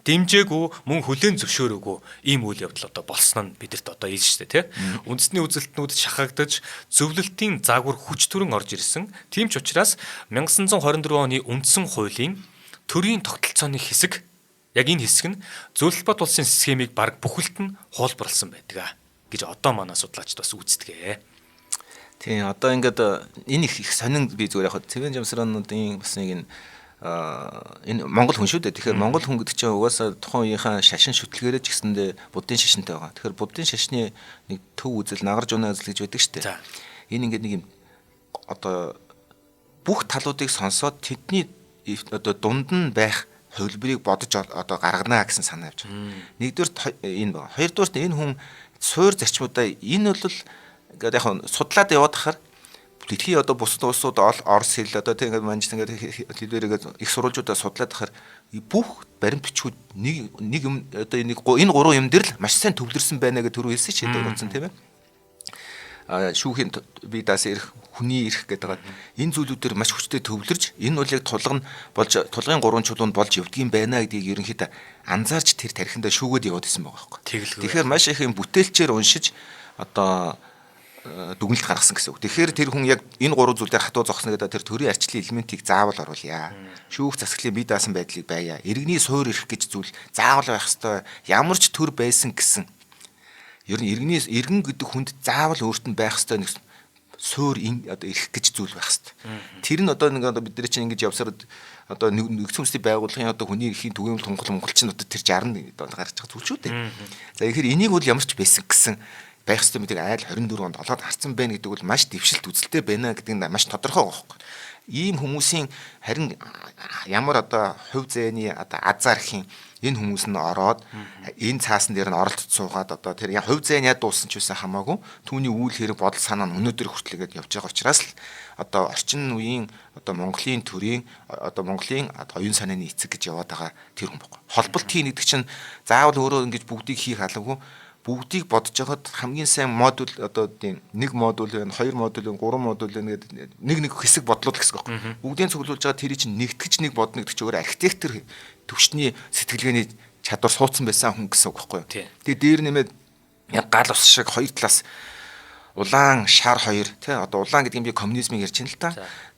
дэмжээгүй мөн хүлээн зөвшөөрөөгүй ийм үйл явдал одоо болсон нь бидэрт одоо ил штэ тий. Үндэсний үзэлтнүүд шахагдаж зөвлөлтийн загвар хүч төрөн орж ирсэн. Тийм ч учраас 1924 оны үндсэн хуулийн төрийн тогтолцооны хэсэг яг энэ хэсэг нь зөвлөлт улсын схемийг баг бүхэлд нь хуулбарлсан байдаг гэж одоо манай судлаачд бас үздэг. Тийм одоо ингээд энэ их сонин би зүгээр яг Цэвэн Жамсраануудын бас нэг энэ Монгол хүн шүү дээ. Тэгэхээр Монгол хүн гэдэг чинь угаасаа тухайн үеийнхаа шашин шүтлгээрээ ч гэсэндээ буддын шашинтай байгаа. Тэгэхээр буддын шашны нэг төв үзэл, нагарж унаа үзэл гэж байдаг шүү дээ. Энэ ингээд нэг юм одоо бүх талуудыг сонсоод тэдний одоо дунд нь байх хувилбарыг бодож одоо гаргана гэсэн санаа явж байгаа. Нэгдүгээр энэ байна. Хоёрдугаар нь энэ хүн суур зарчмуудаа энэ бол ингээд яг судлаад яваад хахаар дэлхий одоо бусад улсууд Орос хэл одоо тийм ингээд манж ингээд хэлбэрээ их сурвалжуудаа судлаад хахаар бүх баримт бичгүүд нэг юм одоо энэ гурван юм дээр л маш сайн төвлөрсөн байна гэж түрүү хэлсэн ч хэдэг болсон тийм ээ. Шүүхийн бие даасан эрх, хүний эрх гэдэг байгаа. Энэ зүйлүүдээр маш хүчтэй төвлөрж энэ бол яг тулгын гурван чулуунд болж явдгийм байна гэдгийг ерөнхийдөө анзаарч тэр тархиндаа шүүгээд яваад исэн байгаа байхгүй. Тэгэхээр маш их юм бүтээлчээр уншиж одоо дүгнэлт гаргасан гэсэн үг. Тэгэхээр тэр хүн яг энэ гурван зүйл дээр хатуу зогсно гэдэг тэр төрийн арчлын элементийг заавал оруулъя. Шүүх засаглалын бие даасан байдлыг байя. Иргэний суур эрх гэж зүйл заавал байх ёстой. Ямар ч төр байсан гэсэн. Ер нь иргэн гэдэг хүнд заавал өөрт нь байх ёстой нэг суур одоо эрх гэж зүйл байх ёстой. Тэр нь одоо нэг одоо бид нар чинь ингэж явсаар одоо нэгдсэн үндэсний байгууллагын одоо хүний эрхийн түгээмэл монголчин одоо тэр 60 одоо гарч байгаа зүйл шүү дээ. За тэгэхээр энийг бол ямар ч байсан гэсэн байх ёстой мэдээ айл 24 онд олоод харсан байна гэдэг бол маш дэвшилт үзэлтэй байна гэдэг нь маш тодорхой байгаа байхгүй. Ийм хүмүүсийн харин ямар одоо хувь зээний одоо азархийн энэ хүмүүс нь ороод энэ цаасан дээр нь оролцож суугаад одоо тэр хувь зээний дууссан ч байсан хамаагүй түүний үйл хэрэг бодол санаа нь өнөөдөр хүртэлгээд явж байгаа учраас л одоо орчин үеийн одоо Монголын төрийн одоо Монголын оюун санааны эцэг гэж яваад байгаа тэр хүн байхгүй. Холболт хий гэдэг чинь заавал өөрөө ингэж бүгдийг хийх алгагүй бүгдийг бодож байгаад хамгийн сайн модуль одоо тийм нэг модуль байна, хоёр модуль байна, гурван модуль байна гэдэг нэг хэсэг бодлууд гэсэн үг байна. Бүгдийг цуглуулж байгаа тэрий чинь нэгтгэж нэг бодно гэдэг чинь өөр архитектор төвчний сэтгэлгээний чадвар суудсан байсан хүн гэсэн үг байхгүй юу. Тэгээ дээр нэмээд яг гал ус шиг хоёр талаас улаан шар хоёр тий одоо улаан гэдэг юм би коммунизмыг ярьж байна л та.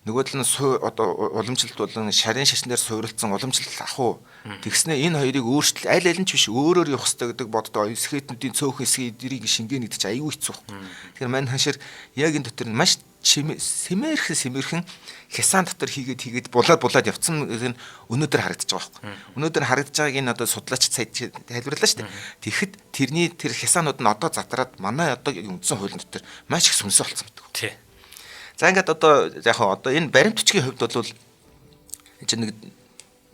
Нөгөө тал нь одоо уламжлалт болон шарын шашнаар суурилсан уламжлалт ахуу тэгснэ энэ хоёрыг өөрчлөл аль аль нь ч биш өөрөөр явах хэрэгтэй гэдэг боддоо эсхэтнүүдийн цөөхөн эсхийг дэрийг шингээнэ гэдэг чинь аюу хэцүү. Тэгэхээр мань хашир яг энэ дотор нь маш сэмээрхэн хясаан дотор хийгээд булаад явцсан нь өнөөдөр харагдаж байгаа байхгүй. Өнөөдөр харагдаж байгааг энэ одоо судлаач сая тайлбарлаа шүү дээ. Тэгэхэд тэрний тэр хясаанууд нь одоо задраад манай одоо үндсэн хуулийн дотор маш их сүнсээ болцсон байдаг. Тий. За ингээд одоо яг одоо энэ баримт бичгийн хувьд бол чинь нэг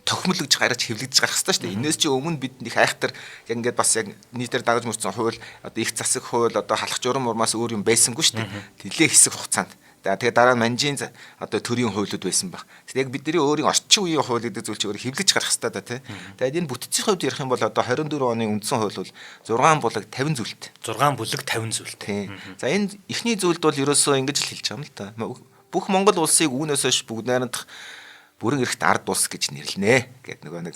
тохимолж гараж хэвлэгдэж гарах хэрэгтэй шүү дээ. Энээс чи өмнө бид их айхтар яг ингээд бас яг нийтээр дагаж мөрцөн хууль одоо их засаг хууль одоо халах журам урмаас өөр юм байсангүй шүү дээ. Тэлээ хэсэг хугацаанд. Тэгээ дараа нь манжийн одоо төрийн хуулиуд байсан баг. Яг бидний өөрийн орчин үеийн хууль гэдэг зүйл чи өөр хэвлэж гарах хэрэгтэй да тий. Тэгээд энэ бүтцийн хувьд ярих юм бол одоо 24 оны үндсэн хууль бол 6 булаг 50 зүйлтэй. 6 булаг 50 зүйлтэй. За энэ эхний зүйлд бол ерөөсөө ингэж л хэлж байгаа юм л да. Бүх Монгол улсыг үүнээс хойш бүгд найрамдах бүрэн эрхт ард улс гэж нэрлэнэ гэдэг нэг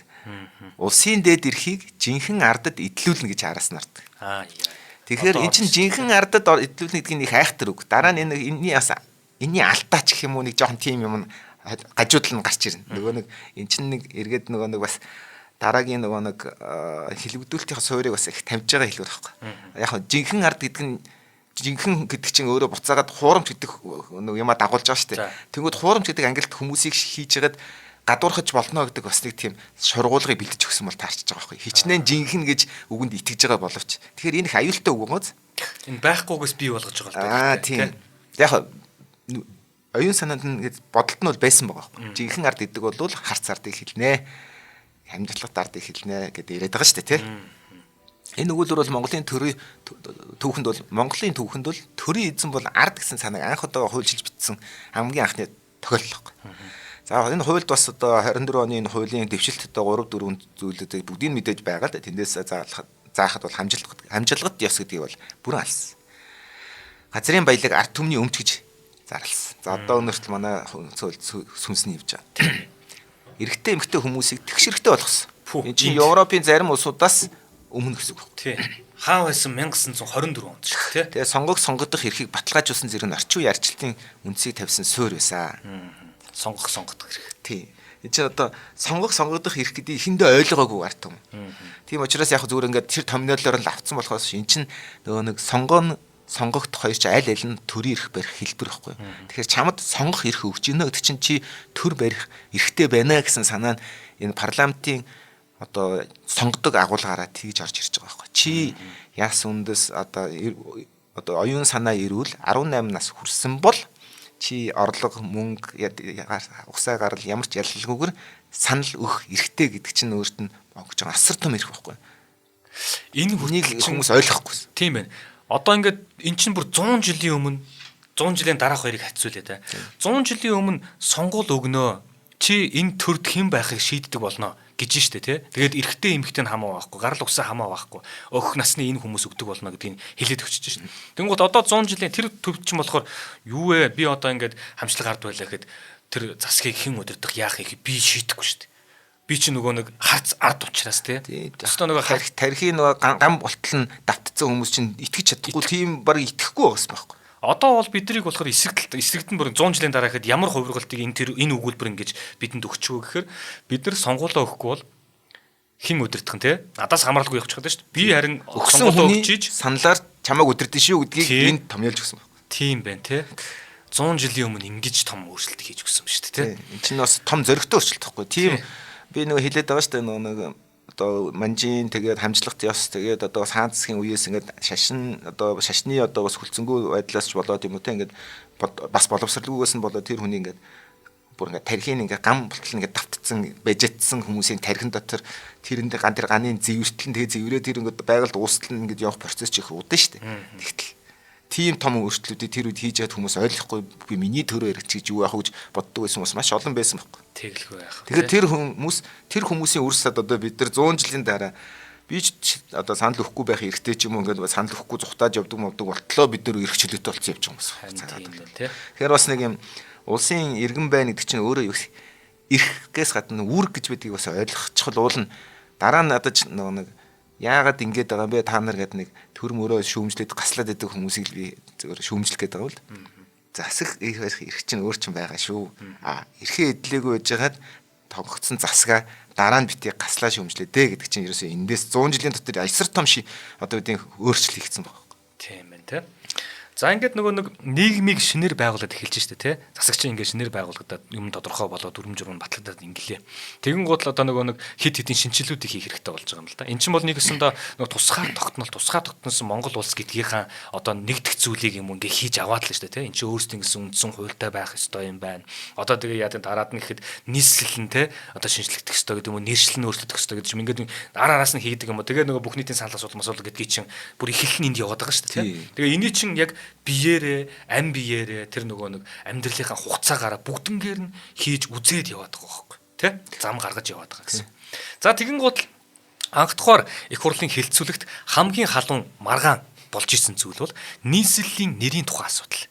улсын дээд эрхийг жинхэнэ ардад эдлүүлнэ гэж араас нардаг. Тэгэхээр эн чинь жинхэнэ ардад эдлүүлнэ гэдгийг их айхтар үг. Дараа нь энэний алтаач гэх юм уу нэг жоохон тим юм гажуудл нь гарч ирнэ. Нөгөө нэг эн чинь нэг эргээд нөгөө нэг бас дараагийн нөгөө нэг хэлбэгдүүлэлтийн суурийг бас их тамж байгаа хэлбэр байхгүй. Яг нь жинхэнэ ард гэдэг нь жинхэнэ гэдэг чинь өөрөө буцаагаад хуурамч гэдэг нэг юма дагуулж байгаа шүү дээ. Тэнгүүд хуурамч гэдэг ангилт хүмүүсийг хийж хагаад гадуурхаж болно гэдэг бас нэг тийм шургуулгыг бэлдэж өгсөн бол таарч байгаа байхгүй. Хичнээн жинхэнэ гэж үгэнд итгэж байгаа боловч тэгэхээр энэ их аюултай үг байгаа. Энэ байхгүйгээс бий болгож байгаа л тийм. Яг оюун санаанд нь бодолт нь бол байсан байгаа байхгүй. Жинхэнэ ард гэдэг бол харц ардыг хэлнэ. Хамдлагт ардыг хэлнэ гэдэг яриад байгаа шүү дээ тий. Энэ өгүүлбэр бол Монголын түүхэнд бол төрийн эзэн бол ард гэсэн санааг анх удаа хуульчилж бичсэн хамгийн анхны тохиолдол байхгүй. За энэ хуульд бас одоо 24 оны энэ хуулийн дэвшилт одоо 3 4 зүйлүүдийг бүгдийг мэдээж байгаа л да. Тэндээс заахад бол хамжилгат ёс гэдгийг бол бүрэн алсан. Газрын баялаг ард түмний өмч гэж зарласан. За одоо өнөртөл манай сүнсний явж байгаа. Эрэгтэй эмэгтэй хүмүүсийг тэгшэрхтэй болгосон. Энэ чинь Европын зарим улсуудаас өмнө гэсэн үг байна. Тий. Хаан байсан 1924 онд шүү дээ. Тэгээ сонгогдох эрхийг баталгаажуулсан зэрэг орчин үеийн арчлалтын үндсийг тавьсан суурь байсан. Сонгогдох эрх. Тий. Энэ чинь одоо сонгогдох эрх гэдгийг эхэндээ ойлгоогүй арт юм. Тийм учраас яг зүгээр ингээд тэр томьёолоор л авцсан болохоос эн чинь нөгөө нэг сонгогдох хоёр чи аль аль нь төрийн эрх барих хэлбэр байхгүй. Тэгэхээр чамд сонгох эрх өгч гинэ гэдэг чинь чи төр барих эрхтэй байна гэсэн санаа нь энэ парламентын одоо сонгодог агуулгаараа тэгж орж ирж байгаа байхгүй. Чи яс үндэс одоо оюун санаа ирүүл 18 нас хүрсэн бол чи орлого мөнгө угсаа гарал ямар ч ялалгүйгээр санал өгөх эрхтэй гэдэг чинь өөрт нь огж байгаа асар том эрх байхгүй. Энэ хүнийг хүмүүс ойлгохгүйсэн. Тийм байна. Одоо ингээд эн чинь бүр 100 жилийн өмнө 100 жилийн дараах хоёрыг хацуулъя та. 100 жилийн өмнө сонгуул өгнөө. Чи энэ төрд хэн байхыг шийддэг болно гэж штэ тий. Тэгээд эрэгтэй эмэгтэй нь хамаа байхгүй, гарал угсаа хамаа байхгүй. Өөх насны энэ хүмүүс өгдөг болно гэдгийг хэлээд өгчөж шин. Тэнгууд одоо 100 жилийн тэр төв чинь болохоор юу вэ? Би одоо ингээд хамшлаг ард байлаа гэхэд тэр засгийг хэн удирдах яахыг би шийдэхгүй штэ. Би чи нөгөө нэг харц ард учраас тий. Өстөө нөгөө тархи нөгөө гам болтол нь давтцсан хүмүүс чинь итгэж чадахгүй тийм баг итгэхгүй байсан байхгүй. Одоо бол биднийг болохоор эсрэгт нь бүр 100 жилийн дараа гэхэд ямар хувиргалтыг энэ өгүүлбэр ингэж бидэнд өгчөө гэхээр бид нар сонгуулаа өгөхгүй бол хэн удирдах нь те надаас хамааралгүй явчих гэдэг шүү дээ. Би харин сонгуулаа өгчиж саналаар чамааг удирдах шүү гэдгийг энд томьёолж өгсөн байна. Тийм байна те. 100 жилийн өмнө ингэж том өөрчлөлт хийж өгсөн ба шүү дээ те. Энэ чинь бас том зөрөгтэй өөрчлөлт байхгүй. Тийм би нөгөө хэлээд байгаа шүү дээ нөгөө одоо манжийн тэгээд хамжлагт ёс тэгээд одоо саан засгийн үеэс ингээд шашны одоо бас хүлцэнгүй байдлаас ч болоод юм уу те ингээд бас боловсралгүйгээс нь болоод тэр хүний ингээд бүр ингээд тархины ингээд гам болтол ингээд давтцсан бежэтсэн хүмүүсийн тархин дотор тэрэндээ ганы зэвэртэл тэгээд зэврээ тэр ингээд байгальд уустал нь ингээд явах процесс ч их удаан шүү дээ. Тэгтэл тийм том өөрчлөлтүүдийг тэр үед хийж яд хүмүүс ойлгохгүй би миний төрөө эргэж гэж юу яах гэж боддог байсан хүмүүс маш олон байсан байхгүй. Тэглгүй яах. Тэгэхээр тэр хүмүүсийн үрсэд одоо бид нар 100 жилийн дараа би ч одоо санал өгөхгүй байх эрхтэй ч юм уу ингээд санал өгөхгүй зүхтааж явдаг болтлоо бид нар эрх чөлөөтэй болсон явж байгаа юм байна. Тэгэхээр бас нэг юм улсын иргэн байна гэдэг чинь өөрөө эрхгээс гадна үүрэг гэж бидгийг бас ойлгочих уул нь дараа нь надад нэг яагаад ингэж байгаа юм бэ та нар гэдэг нэг төр мөрөө шүүмжлээд гаслаад байдаг хүмүүсийг би зөвөр шүүмжлэх гэдэг бол засаг эрх чинь өөр чинь байгаа шүү. Эрхээ эдлээгүй байжгаад тогтсон засгаа дараа нь битгий гаслаа шүүмжлээ дээ гэдэг чинь ерөөсөө эндээс 100 жилийн дотор аясар том одоо үеийн өөрчлөлт хийгдсэн байна. Тийм байна те. За ингээд нөгөө нэг нийгмийг шинээр байгуулад эхэлж штэ тий. Засагчин ингээд шинээр байгуулагдаад юм тодорхой болоод дүрм журм батлагдаад ингэлээ. Тэгэн гол одоо нөгөө нэг хит хитийн шинжилүүлгийг хийх хэрэгтэй болж байгаа юм л да. Эн чинь бол нэг өсөндөө нөгөө тусгаар тогтносон Монгол улс гэдгийнхаа одоо нэгдэх зүйлийг юм ингээд хийж аваад л штэ тий. Эн чинь өөрсдийн гэсэн үндсэн хуультай байх ёстой юм байна. Одоо тэгээ яа дараад нь ихэд нийслэл нь тий одоо шинжлэхдэх ёстой гэдэг юм уу, нэршил нь өөрчлөгдөх ёстой гэдэг чинь ингээд араас нь хийдэг юм уу. Тэгээ нөгөө бүх нийтийн санал асуулт гэдгийг чинь бүр ихэлх нь энд яваад байгаа штэ тий. Тэгээ эний чинь яг биеэрээ, ам биеэрээ тэр нөгөө нэг амьдралынхаа хугацаагаараа бүгднгээр нь хийж үзээд яваад байгаа байхгүй тий? Зам гаргаж яваад байгаа гэсэн. За тэгэн гол анх тухаар их хурлын хэлэлцүүлэгт хамгийн халуун маргаан болж исэн зүйл бол нийслэлийн нэрийн тухай асуудал.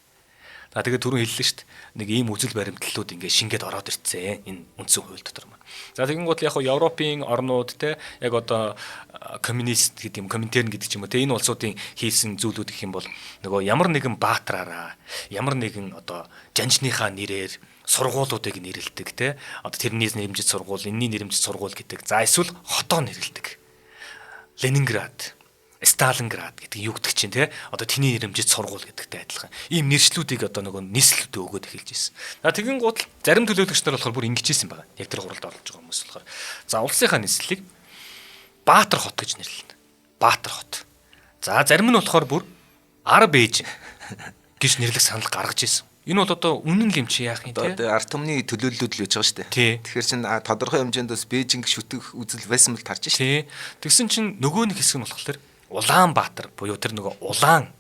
За тэгээд түрүүн хэллээ шүү дээ. Нэг ийм үзэл баримтлалууд ингээд шингээд ороод ирцээ энэ үндсэн хууль дотор маань. За тэгэн гол яг Европын орнууд те яг одоо коммунист гэдэг юм, коминтерн гэдэг ч юм уу те энэ улсуудын хийсэн зүйлүүд гэх юм бол нөгөө ямар нэгэн баатраараа ямар нэгэн одоо жанжныхаа нэрээр сургуулиудыг нэрлэдэг те одоо тэрний нэрмжит сургууль, энэний нэрмжит сургууль гэдэг. За эсвэл хотоо нэрлэдэг. Ленинград, Сталинград гэдэг юу гэдэг чинь те одоо тэний нэрмжит сургууль гэдэгтэй адилхан. Ийм нэршлүүдийг одоо нөгөө нийслэлдээ өгөөд эхэлж ирсэн. За тэгэн гол зарим төлөөлөгч нар болохоор бүр ингэж ирсэн байгаа. Яг тэр хуралд оролж байгаа хүмүүс болохоор. За улсынхаа нийслэлийг Баатар хот гэж нэрлэнэ. Баатар хот. За зарим нь болохоор бүр Ар Бээжин гэж нэрлэх санал гаргаж ирсэн. Энэ бол одоо үнэн л юм чи яах юм те. Одоо ард түмний төлөөллүүд л байж байгаа шүү дээ. Тэгэхээр чин тодорхой хэмжээнд бас Бээжинг шүтэх үзэл байсан бол тарж шүү. Тэгсэн чин нөгөө нэг хэсэг нь болохоор Улаанбаатар буюу тэр нөгөө улаан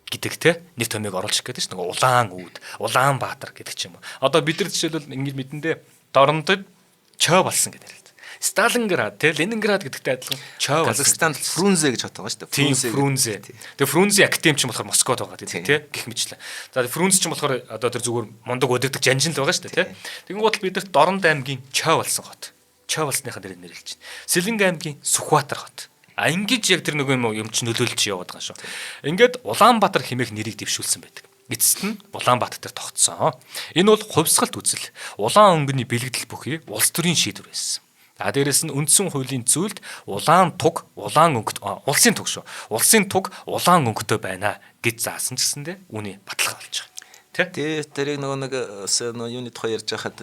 гэдэг те нэр томьёог оруулах гэдэг чинь нөгөө улаан үүд, Улаанбаатар гэдэг ч юм уу. Одоо бид нар жишээлбэл ингэж мэдэндээ Дорнодод чой болсон гэдэг юм. Сталинград те Ленинград гэдэгтэй адилхан чой болсон. Казахстанд Фрунзе гэж боддог шүү дээ. Тийм Фрунзе. Тэгээ Фрунзе академи ч юм болохоор Москвад байгаа тийм тий гэх мэтлээ. За Фрунзе ч юм болохоор одоо тэр зүгээр мундаг өдөрдөг жанжин л байгаа шүү дээ тий. Тэгэн гутал бид нарт Дорнод аймгийн чой болсон хот. Чой болсныхаа дээр нэрлэж байна. Сэлэнг аймгийн Сүхбаатар хот. А ингэж яг тэр нөгөө юм чи нөлөөлж яваад байгаа шүү. Ингээд Улаанбаатар хэмээх нэрийг дэвшүүлсэн байдаг. Эцэст нь Улаанбаатар дээр тогтсон. Энэ бол хувьсгалт үзэл. Улаан өнгөний бэлэгдэл бүхий улс төрийн шийдвэр байсан. А дээрэс нь үндсэн хуулийн зүйлд улаан туг, улаан өнгөт улсын туг шүү. Улсын туг улаан өнгөтэй байна гэж заасан ч гэсэндээ үүний баталгаа болж байгаа. Тэ? Тэрийг нөгөө юуны тухай ярьж байхад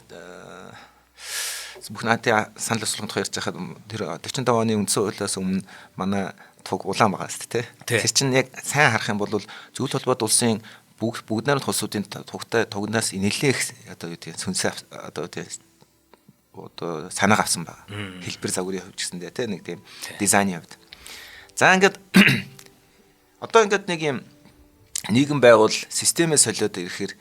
бүх наадын санал асуулгын тухай ярьж байхад тэр 45 оны үндсэн хуулиас өмнө манай туг улаан байгаа шүү дээ. Тэр чинь яг сайн харах юм бол зөвлөлт холбоот улсын бүгд найрамд улсуудын тугтай тугнаас нэлээх одоо юу тийм сүнсээ одоо санаа авсан байна. Хэлбэр загварын хувьд гэсэндээ тийм нэг тийм дизайны хувьд. За ингээд одоо ингээд нэг юм нийгэм байгуул системээс солиод ирэхээр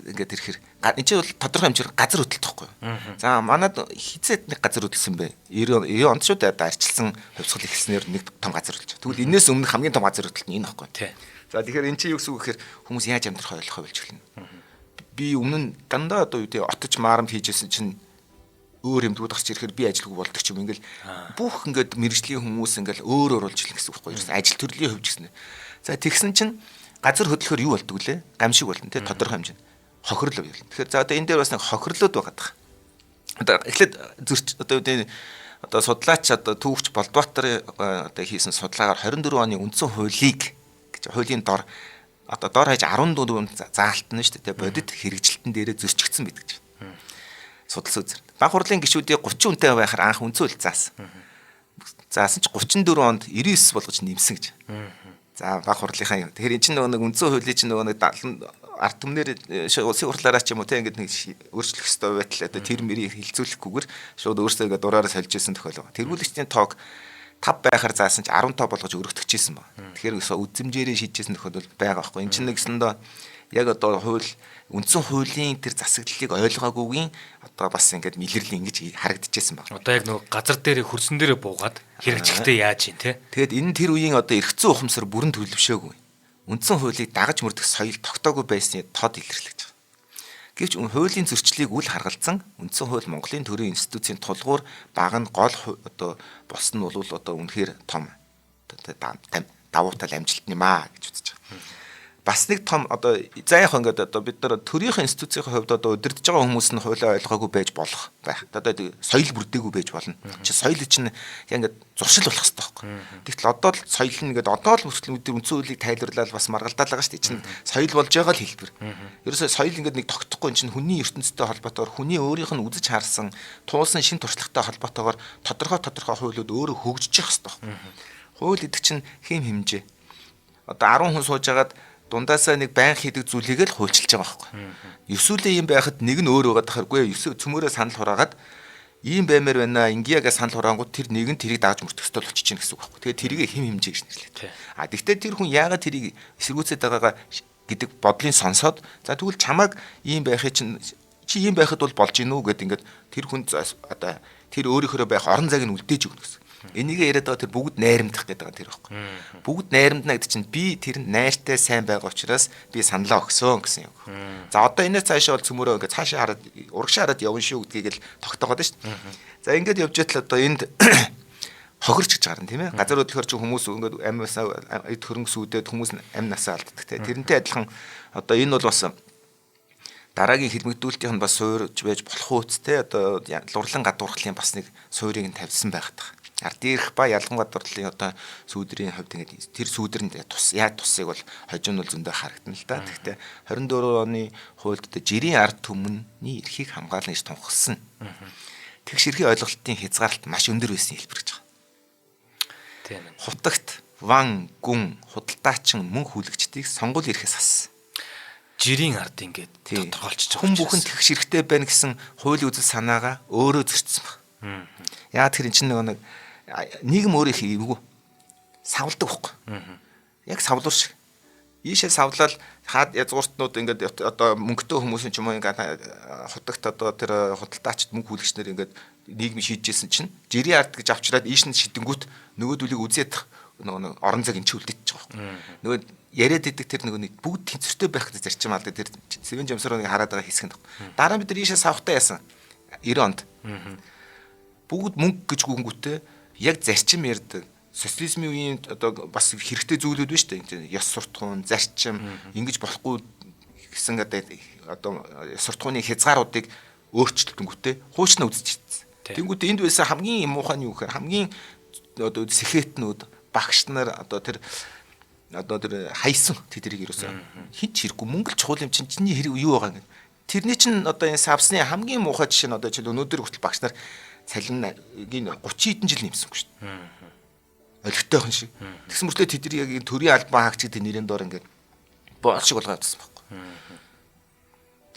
ингээд ирэхээр энэ чинь бол тодорхой хэмжээр газар хөдлөлт тахгүй юу. За манад хизээд нэг газар хөдлсөн бэ. 90 онд шүү дээ арчилсан хувьсгал ихснээр нэг том газар хөдлөж. Тэгвэл энэс өмнө хамгийн том газар хөдлөлт нь энэ байхгүй юу. За тэгэхээр эн чинь юу гэсэн үг гэхээр хүмүүс яаж амьдрах ойлгохоо болж эхэлнэ. Би өмнө нь дандаа одоо юу тий отож маарамд хийжсэн чинь өөр юмдгууд гарч ирэхээр би ажилгүй болдог ч юм ингээл бүх ингээд мэрэгжлийн хүмүүс ингээл өөр болж ирнэ гэсэн үг байхгүй юу. Ажил төрлийн хувьд гэсэн. За тэгсэн чинь газар хөдлөхөөр юу болдог лээ? Гамшиг болно тий тодорхой хэмжээнд. Хохирлоо явуулна. Тэгэхээр за одоо энэ дээр бас нэг хохирлоод байгаа даа. Одоо эхлээд зөрч одоо одоо судлаач одоо түүхч Болдбаатарын одоо хийсэн судалгаагаар 24 оны үндсэн хуулийг гэж хуулийн дор одоо дор хаяж 14 заалт нь шүү дээ бодит хэрэгжилтэн дээрээ зөрчигдсөн байдаг гэж. Судалсан үзэр. Банк хурлын гишүүдийг 30 хүнтэй байхаар анх үндсэн хууль заасан. Заасан ч 34 онд 99 болгож нэмсэн гэж. За банк хурлынхаа юм. Тэгэхээр эн чинь нөгөө нэг үндсэн хуулийн чинь нөгөө нэг ард түмнэр улсын хурлаараа ч юм уу те ингээд нэг өөрчлөх ёстой байтал одоо тэр мэрийг хилцүүлэхгүйгээр шууд өөрсдөө ингээд дураараа солижсэн тохиол байгаа. Тэргүүлэгчдийн тоог 5 байхаар заасан ч 15 болгож өргөтгөжсэн ба. Тэгэхээр үзэмжээрээ шийдчихсэн тохиол байгаа байхгүй. Эн чинь нэгсэндээ яг одоо хууль үндсэн хуулийн тэр засаглалыг ойлгоогүйгийн одоо бас ингээд мэлэрл ингэж харагдчихсан баг. Одоо яг нөгөө газар дээр хөрсөн дээрээ буугаад хэрэгжихтэй яаж юм те. Тэгэд энэ тэр үеийн одоо эргэцэн ухамсар бүрэн төлөвшөөгүй. Үндсэн хуулийг дагаж мөрдөх соёл тогтоогүй байсны тод илэрлэж байгаа. Гэвч хуулийн зөрчлийг үл харгалзан үндсэн хууль Монголын төрийн институцийн тулгуур баг нь гол одоо бос нь бол одоо үнэхээр том давуу тал амжилт нэмаа гэж үзэж байгаа. Бас нэг том одоо за яг ингээд одоо бид нар төрийн институцийн хувьд одоо удирдах байгаа хүмүүс нь хуулиа ойлгоогүй байж болох байх. Одоо соёл бүрдээгүй байж болно. Чи соёл чинь яг ингээд зуршил болох хэрэгтэй байхгүй. Тэгтэл одоо л соёл нь ингээд одоо л хүртэл үндсэн хуулийг тайлбарлаад бас маргалдаал байгаа шүү дээ. Чинь соёл болж байгаа л хэлбэр. Ерөөсөө соёл ингээд нэг тогтохгүй чинь хүний ертөнцтэй холбоотойгоор хүний өөрийнх нь үзэж харсан туулсан шин туршлагатай холбоотойгоор тодорхой хуулиуд өөрөө хөгжиж явах хэрэгтэй байхгүй. Хууль гэдэг чинь хэм хэмжээ. Одоо 10 хүн сууж агаад дундаасаа нэг байн хийдэг зүйлийг л хуульчилж байгаа байхгүй. Ёсүүлээ юм байхад нэг нь өөр байгаа тахаргүй цөмөрөө санал хураагаад ийм баймаар байна ингээгээ санал хураангууд тэр нэг нь тэрийг дааж мөрдөх ёстой л болчихж гэнэ гэсэн үг байхгүй. Тэгээ тэрийг хэм хэмжээ гэж нэрлэдэг. А тэгвэл тэр хүн яагаад тэрийг эсэргүүцээд байгаагаа гэдэг бодлыг сонсоод за тэгвэл чамайг ийм байхыг чи ийм байхад бол болж гинүү гэд ингээд тэр хүн одоо тэр өөрийнхөө байх орон зайг нь үлдээж өгнө гэсэн. Энийг яриад байгаа тэр бүгд найрамдах гэдэг байгаа тэр байхгүй. Бүгд найрамдна гэдэг чинь би тэр найртай сайн байгаа учраас би саналаа өгсөн гэсэн юм. За одоо энэс цаашаа бол цөмөрөө ингээд цаашаа хараад урагшаа хараад явна шүү гэдгийг л тогтоогоод шүү дээ. За ингээд явж байтал одоо энд хохирч гэж гарна тийм ээ. Газар хөдлөхөр чи хүмүүс ингээд амьсаа эд хөрөнгө сүйдээд хүмүүс амь насаа алддаг тийм. Тэрнтэй адилхан одоо энэ бол бас дараагийн хэлмэгдүүлэлтийн нь бас суурьж байж болох үст те одоо лурлан гадуурхлын бас нэг суурийг нь тавьсан байгаад байгаа. Ард ирэх ба ялангуяа дурлалын одоо сүүдрийн хувьд ингээд тэр сүүдэрэнд яг тусыг бол хожим нь бол зөндөө харагдана л да. Гэхдээ 24 оны хуульд жирийн ард түмний эрхийг хамгаална гэж тунхагласан. Тэгш эрхийн ойлголтын хязгаарлалт маш өндөр байсан хэлбэр гэж байгаа. Тийм ээ. Хутагт ван гүн худалдаачин мөн хүлэгчдийг сонгуул эрхээс ассан. Жирийн ард ингээд тодорхойлчих. Хүн бүхэн тэгш эрхтэй байна гэсэн хуулийн үзэл санаагаа өөрөө зөрчсөн баг. Яа тэр эн чинь нэг нийгэм өөрөө хийвгүй. савладаг байхгүй. Яг савлуур шиг. Ийшээ савлал хаад язгууртнууд ингээд одоо мөнгөтэй хүмүүсийн ч юм уу ингээд худагт одоо тэр худалдаачд мөнгө хүлэгчнэр ингээд нийгмийг шийдэжсэн чинь жирийн ард гэж авчраад ийш нь шидэнгүүт нөгөөдүлийг үзээд нөгөө орон зайг энэ үлдээчих жоох. Нөгөө яриад идэг тэр нөгөө бүгд тэнцвэртэй байх гэж зарчим алдаг тэр Сэвэн жамсрыг хараад байгаа хэсэг нь. Дараа нь бид нар ийшээ савхтаа яасан. 90 онд. Бүгд мөнгө гэж гүнгүүтээ яг зарчим ярьдаг. Социализмын үеийн одоо бас хэрэгтэй зүйлүүд байна шүү дээ. Ёс суртахуун, зарчим ингэж болохгүй гэсэн одоо ёс суртахууны хязгааруудыг өөрчлөлтөнгүүтээ хуучнаа үзэж ирсэн. Тэнгүүтээ энд байсан хамгийн муухай нь юу гэхээр хамгийн одоо сэхэтнүүд, багш нар одоо тэр хайсан тэдэрийг юусэн хин ч хэрэггүй мөнгө л чухал юм чинь чиний хэрэг юу байгаа гэдэг. Тэрний чинь одоо энэ савсны хамгийн муухай жишээ нь одоо жишээл өнөөдөр хүртэл багш нар цалин 30 хэдэн жил нэмсэнгүй шүү дээ. Олигтойхон шиг. Тэгсэн мөртлөө тэдний яг төрийн албан хаагчид нэрийн доор ингээд боол шиг болгоод авчихсан байхгүй.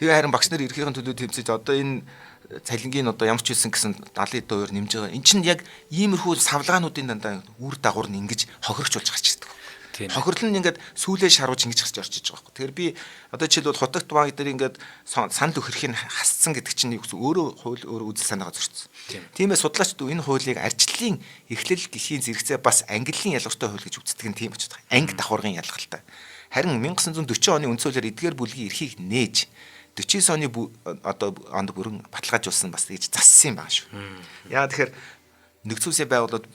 Тэгээ харин багш нар эрхийн төлөө тэмцэж одоо энэ цалингийн одоо ямар ч хэлсэн гэсэн 70% нэмж байгаа. Эн чинь яг иймэрхүү савлгаануудын дандаа үр дагавар нь ингэж хохирогч болж гарч ирдэг. Хохирлол нь ингээд сүүлээ шарууж ингэж гарч орчиж байгаа байхгүй. Тэгэхээр би одоо жишээлбэл худагт банк дээр ингээд санал өгөхийг хасцсан гэдэг чинь юу гэсэн өөрөө хууль өөрөө үзэл санаагаа зөрчсөн. Тиймээс судлаачид энэ хуулийг арчлалын эхлэл гэхийн зэрэгцээ бас ангиллын ялгартай хууль гэж үздэг нь тийм очиж байгаа. Анги давхаргын ялгартай. Харин 1940 оны үндсэн хуулиар эдгээр бүлгийн эрхийг нээж 49 оны одоо онд бүрэн баталгаажуулсан бас гэж зассан юм байна шүү. Яа тэгэхээр нэгдсэн улсын байгууллагууд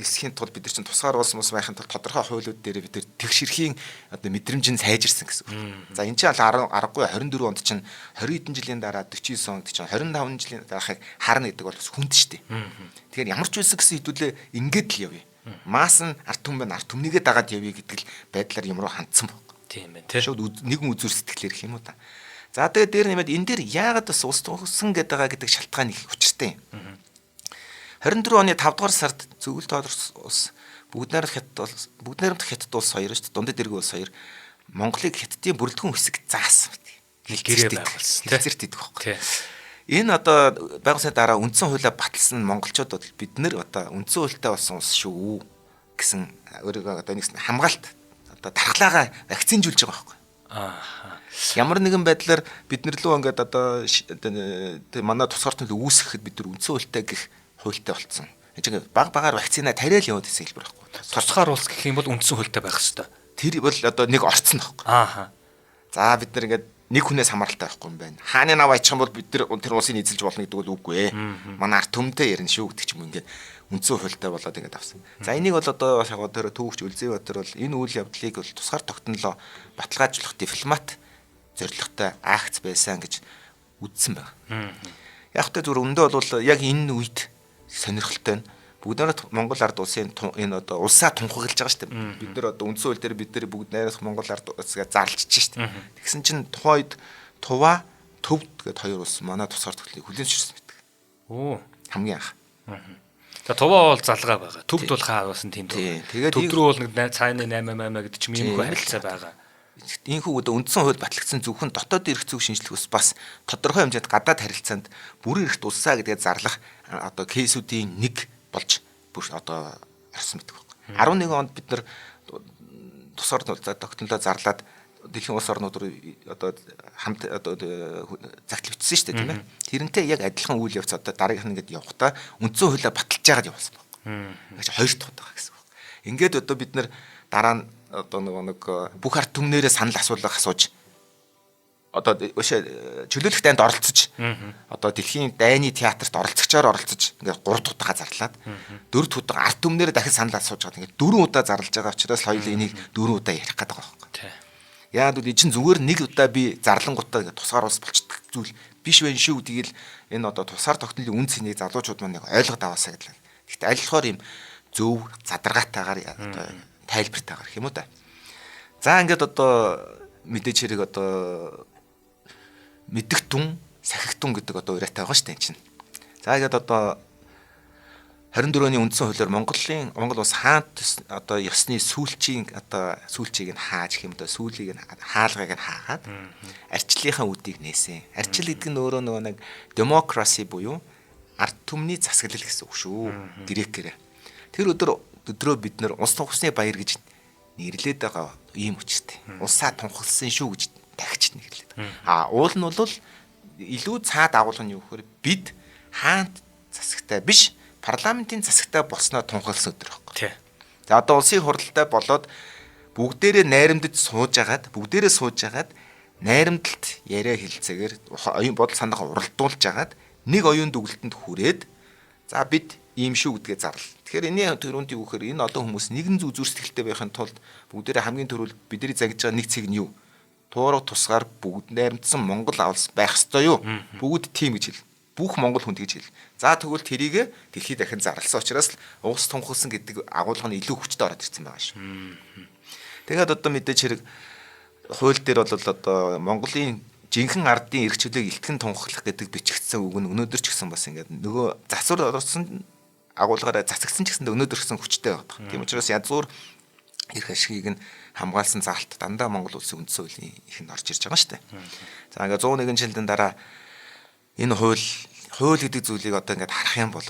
эсхийн тулд бид нар чинь тусгаар улс байхын тулд тодорхой хуулиуд дээр бид нар тэгш эрхийн одоо мэдрэмж нь сайжирсан гэсэн үг. За энэ чинь аргагүй 24 онд чинь 20 хэдэн жилийн дараа 49 онд чинь 25 жилийн дараахыг харна гэдэг бол бас хүнд шүү дээ. Тэгэхээр ямар ч байсан гэсэн хэдүүлээ ингээд л явъя. Маас нь арт түмэн арт түмнийгээ дагаад явъя гэдэг л байдлаар юм руу хандсан баг. Тийм байна тийм. Шууд нэгэн үзүр сэтгэлээр их юм уу та. За тэгээд дээр нэмээд энэ дээр яагаад бас ус туусан гэдэг байгаа гэдэг шалтгаан их учиртай юм. 24 оны 5 дугаар сард зөвлөлт улс бүгд найрамдах хятад улс хоёр шүү дээ. Дундад дэрэг улс хоёр Монголыг хятадын бүрэлдэхүүн хэсэг заасан гэдэг. Гэрээ байгуулсан. Хэлцэрт идэх байхгүй. Энэ одоо байгуулсны дараа үндсэн хуулиа баталсан монголчууд бид нэр одоо үндсэн хуультай болсон улс шүү гэсэн өөрийгөө одоо нэгс хамгаалт одоо дархлаагаа вакцинжуулж байгаа байхгүй. Ямар нэгэн байдлаар бид нар лөө ингээд одоо манай тусгаар төлөв үүсгэхэд бид нар үндсэн хуультай гэх хуультай болцсон. Эцэг баг-багаар вакцина тариал яваад гэсэн хэлбэр байхгүй. Тусгаар улс гэх юм бол үндсэн хуультай байх хэрэгтэй. Тэр бол одоо нэг орцсон байхгүй. За бид нар ингээд нэг хүнээс хамааралтай байхгүй юм байна. Хааны нав аячих юм бол бид нар тэр улсыг эзэлж болно гэдэг бол үгүй ээ. Манай арт төмтэй ярина шүү гэдэг ч юм ингээд үндсэн хуультай болоод ингээд авсан. За энийг бол одоо яг тэр Төвөгч Үлзээбаатар бол энэ үйл явдлыг бол тусгаар тогтнолоо баталгаажуулах дипломат зорилготой акц байсан гэж үзсэн байна. Яг тэ зүгээр өндөө бол яг энэ үед сонирхолтой нь бүгд найрамдах Монгол ард улсын энэ одоо улсаа тунхаглаж байгаа шүү дээ. Бид нар одоо үндсэн хууль дээр бид нар бүгд найрамдах Монгол ард улсгаа зарлж шүү дээ. Тэгсэн чинь тухайд Тува, Төвд гэдэг хоёр улс манай тусгаар төлөвлөлийг хүлээн зөвшөөрсөн байдаг. Хамгийн анх. За Тува бол залгаа байгаа. Төвд бол хаавсан тийм дээ. Тэгээд Төвд рүү бол нэг цааны 8 гэдэг чим юм харилцаа байгаа. Ийхүү одоо үндсэн хууль батлагдсан зөвхөн дотоод эрх зүйг шинжлэх ус бас тодорхой хэмжээнд гадаад харилцаанд бүрэн эрхт улсаа гэдгээ зарлах одоо кейсүүдийн нэг болж бүр одоо арсан байдаг байна. 11 онд бид нар тусгаар тогтнолоо зарлаад дэлхийн улс орнууд руу одоо хамт одоо загтал бичсэн шүү дээ тийм ээ. Тэрнтэй яг адилхан үйл явц одоо дараагийнх нь ингээд явахдаа үндсэн хуулиа баталж яагаад явуулсан байна. Ингэж хоёр дахь удаа гэсэн байна. Ингээд одоо бид нар дараа нь одоо нэг бүх арт түмнэрээ санал асууж одоо чөлөөлөх дайнд оролцож одоо дэлхийн дайны театрт оролцогчоор оролцож ингээд 3 дахь удаа зарлаад 4 дахь удаа арт түмнэрээ дахин санал асууж байгаа. Ингээд 4 удаа зарлаж байгаа учраас хоёулаа энийг 4 удаа ярих гэдэг байгаа байхгүй. Яагаад гэвэл энэ чинь зүгээр нэг удаа би зарлангуудаа ингээд тусгаар ус болчихдог зүйл биш байх шүү гэдгийг л энэ одоо тусгаар тогтнолын үн цэнийг залуучууд маань ойлгоод аваасаа гэдэг. Гэхдээ аль болохоор юм зөв задаргаатайгаар одоо тайлбартайгаар гэх юм уу та. За ингээд одоо мэдээж хэрэг одоо мэдэх түн, сахих түн гэдэг одоо ураатай байгаа шүү дээ энэ чинь. За ингээд одоо 24 оны үндсэн хуулиар Монгол улс хаант одоо ёсны сүүлчийг нь хааж гэх юм да сүүлийг нь хаалгыг нь хаагаад арчлалынхаа үдийг нээсэн. Арчил гэдэг нь өөрөө нэг демокраси буюу арт түмний засаглал гэсэн үг шүү. Грекээр. Тэр өдөр өдрөө бид нэр улс тунхасны баяр гэж нэрлээд байгаа ийм учиртай. Улсаа тунхагласан шүү гэж дахиж нэрлээд. Уул нь бол илүү цаад агуулга нь юу гэхээр бид хаант засагтай биш парламентын засагтай болсноо тунхагласан өдөр байхгүй. Тий. За одоо улсын хурлалтай болоод бүгдээрээ найрамдаж сууж агаад найрамдалт яриа хэлцээгээр оюун бодол санаагаа уралдуулж агаад нэг оюун дүгнэлтэнд хүрээд за бид ийм шүү гэдгээ зарлаа. Тэгэхээр энэний төрөнд юу гэхээр энэ олон хүмүүс нэгэн зүг зүрстгэлтэй байхын тулд бүгдээрээ хамгийн түрүүнд бидний загиж байгаа нэг цэг нь юу? Туурга тусгаар бүгд найрамдсан Монгол авалс байх ёстой юу? Бүгд тийм гэж хэл. Бүх монгол хүнд гэж хэл. За тэгвэл тэрийг дэлхийд дахин зарласан учраас л уус тунхагласан гэдэг агуулга нь илүү хүчтэй ороод ирсэн байгаа шүү. Тэгээд одоо мэдээж хэрэг хууль дээр бол одоо Монголын жинхэнэ ардын эрх чөлөөг илтгэн тунхаглах гэдэг бичигдсэн үг нь өнөөдөр ч гэсэн бас ингээд нөгөө засвар орсон агуулгаараа засагсан ч гэсэн өнөөдөр гэсэн хүчтэй байдаг. Тийм учраас язгуур эрх ашигыг нь хамгаалсан заалт дандаа Монгол улсын үндсэн хуулийн ихэнд орж ирж байгаа шүү дээ. За ингээд 101 жилийн дараа энэ хууль гэдэг зүйлийг одоо ингээд харах юм бол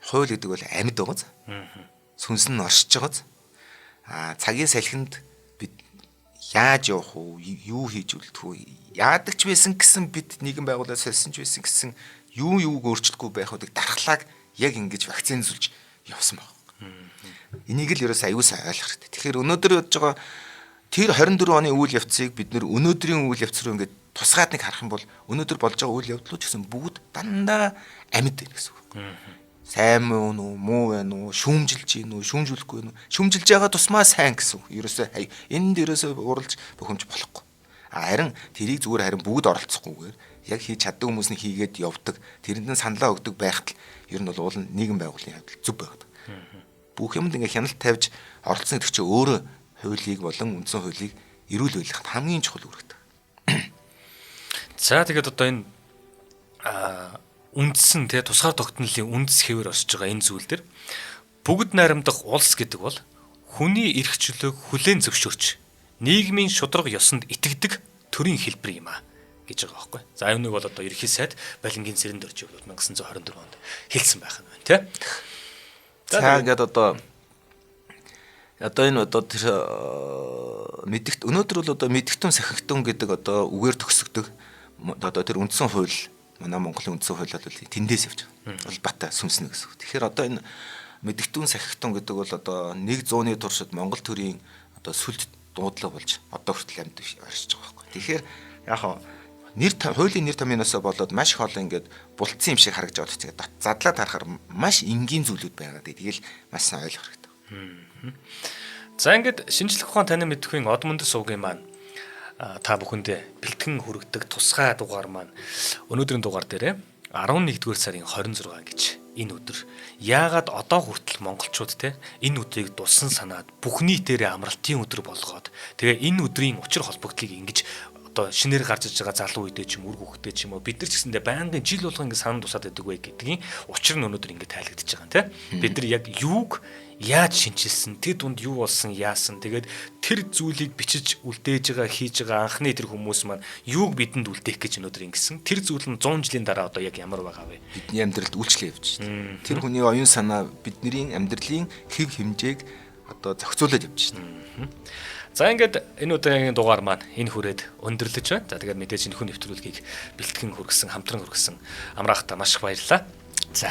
хууль гэдэг бол амьд байгааз. Сүнс нь оршиж байгааз. Цагийн салхинд бид яаж явах уу, юу хийж үлдэх үү, яадаг ч байсан гэсэн бид нийгэм байгуулалт солисон ч байсан гэсэн юуг өөрчлөхгүй байх үдэг дархлааг яг ингэж вакцинзуулж явсан баг. Энийг л ерөөс аюул сайн ойлгох хэрэгтэй. Тэгэхээр өнөөдөр бодож байгаа тэр 24 оны үйл явцыг бид нөр өнөөдрийн үйл явц руу ингээд тусгаад нэг харах юм бол өнөөдөр болж байгаа үйл явдлууд ч гэсэн бүгд дандаа амьд байна гэсэн үг. Сайн муу вэ нүү, шүүмжилж гин үү, шүүмжүүлэхгүй нүү, шүүмжилж байгаа тусмаа сайн гэсэн. Ерөөсөө энд ерөөсөө уралж бохомж болохгүй. Харин тэрийг зүгээр харин бүгд оролцохгүйгээр яг хийж чаддаг хүмүүс нь хийгээд явдаг, тэрэнд нь саналаа өгдөг байхад л ер нь бол уул нийгэм байгууллагын явдал зүг байдаг. Бүх юмд ингээ хяналт тавьж оролцсон гэдэг чинь өөрөө хуулийг болон үндсэн хуулийг эрүүл байлгахад хамгийн чухал үр гэдэг. За тэгээд одоо энэ үндсэн тусгаар тогтнолын үндэс хэвээр орсож байгаа энэ зүйл дээр бүгд найрамдах улс гэдэг бол хүний эрх чөлөөг хүлээн зөвшөөрч нийгмийн шударга ёсонд итгэдэг төрийн хэлбэр юм а гэж байгаа байхгүй. За үүнийг бол одоо ерхий сайд Балингийн цэрэнд орж яваад 1924 онд хэлсэн байх нь байна тий. За ингээд одоо энэ одоо тэр мэдэгт өнөөдөр бол одоо мэдэгтэн сахигтэн гэдэг одоо үгээр төгсгдөг одоо тэр үндсэн хууль манай Монголын үндсэн хууль бол тэндээс явж байгаа. Улбатай сүнснэ гэсэн үг. Тэгэхээр одоо энэ мэдэгтэн сахигтэн гэдэг бол одоо 100-ны туршид Монгол төрийн одоо сүлд дуудлага болж одоо хүртэл амьд оршиж байгаа байхгүй. Тэгэхээр яг хуулийн нэр томьёоноос болоод маш их олон ингээд булцсан юм шиг харагдж байгаа. Тэгээд задлаад харахаар маш энгийн зүйлүүд байгаа. Тэгэл маш сайн ойлгох хэрэгтэй. За ингээд шинжлэх ухаан танин мэдхийн од мөндөс сувгийн маань та бүхэндээ бэлтгэн хүргэдэг тусгай дугаар маань өнөөдрийн дугаар дээр 11-р сарын 26 гэж энэ өдөр яагаад одоо хүртэл монголчууд те энэ өдрийг дулсан санаад бүх нийтээрээ амралтын өдөр болгоод тэгээ энэ өдрийн учир холбогдлыг ингэж одоо шинээр гарч иж байгаа залуу үедээ ч юм үр хөвгтэй ч юм уу бид нар ч гэсэндээ байнгын жил болгон ингэ санаа тусаад байдаг вэ гэдгийн учир нь өнөөдөр ингэ тайлагдчихж байгаа юм те бид нар яг юуг яаж шинжилсэн тэр дунд юу болсон яасан тэгээд тэр зүйлийг бичиж үлдээж байгаа хийж байгаа анхны тэр хүмүүс маань юуг бидэнд үлдээх гэж өнөөдөр ингэсэн тэр зүйл нь 100 жилийн дараа одоо яг ямар байгаа вэ бидний амьдралд үйлчлээ явж байна. Тэр хүний оюун санаа бидний амьдралын хэв хэмжээг одоо зохицуулаад явж байна. За ингээд энэ удаагийн дугаар маань энэ хүрээд өндөрлөж байна. За тэгээд мэдээж энэ хүн нэвтрүүлгийг бэлтгэн хүргэсэн хамтран хүргэсэн амраахта маш их баярлалаа. За.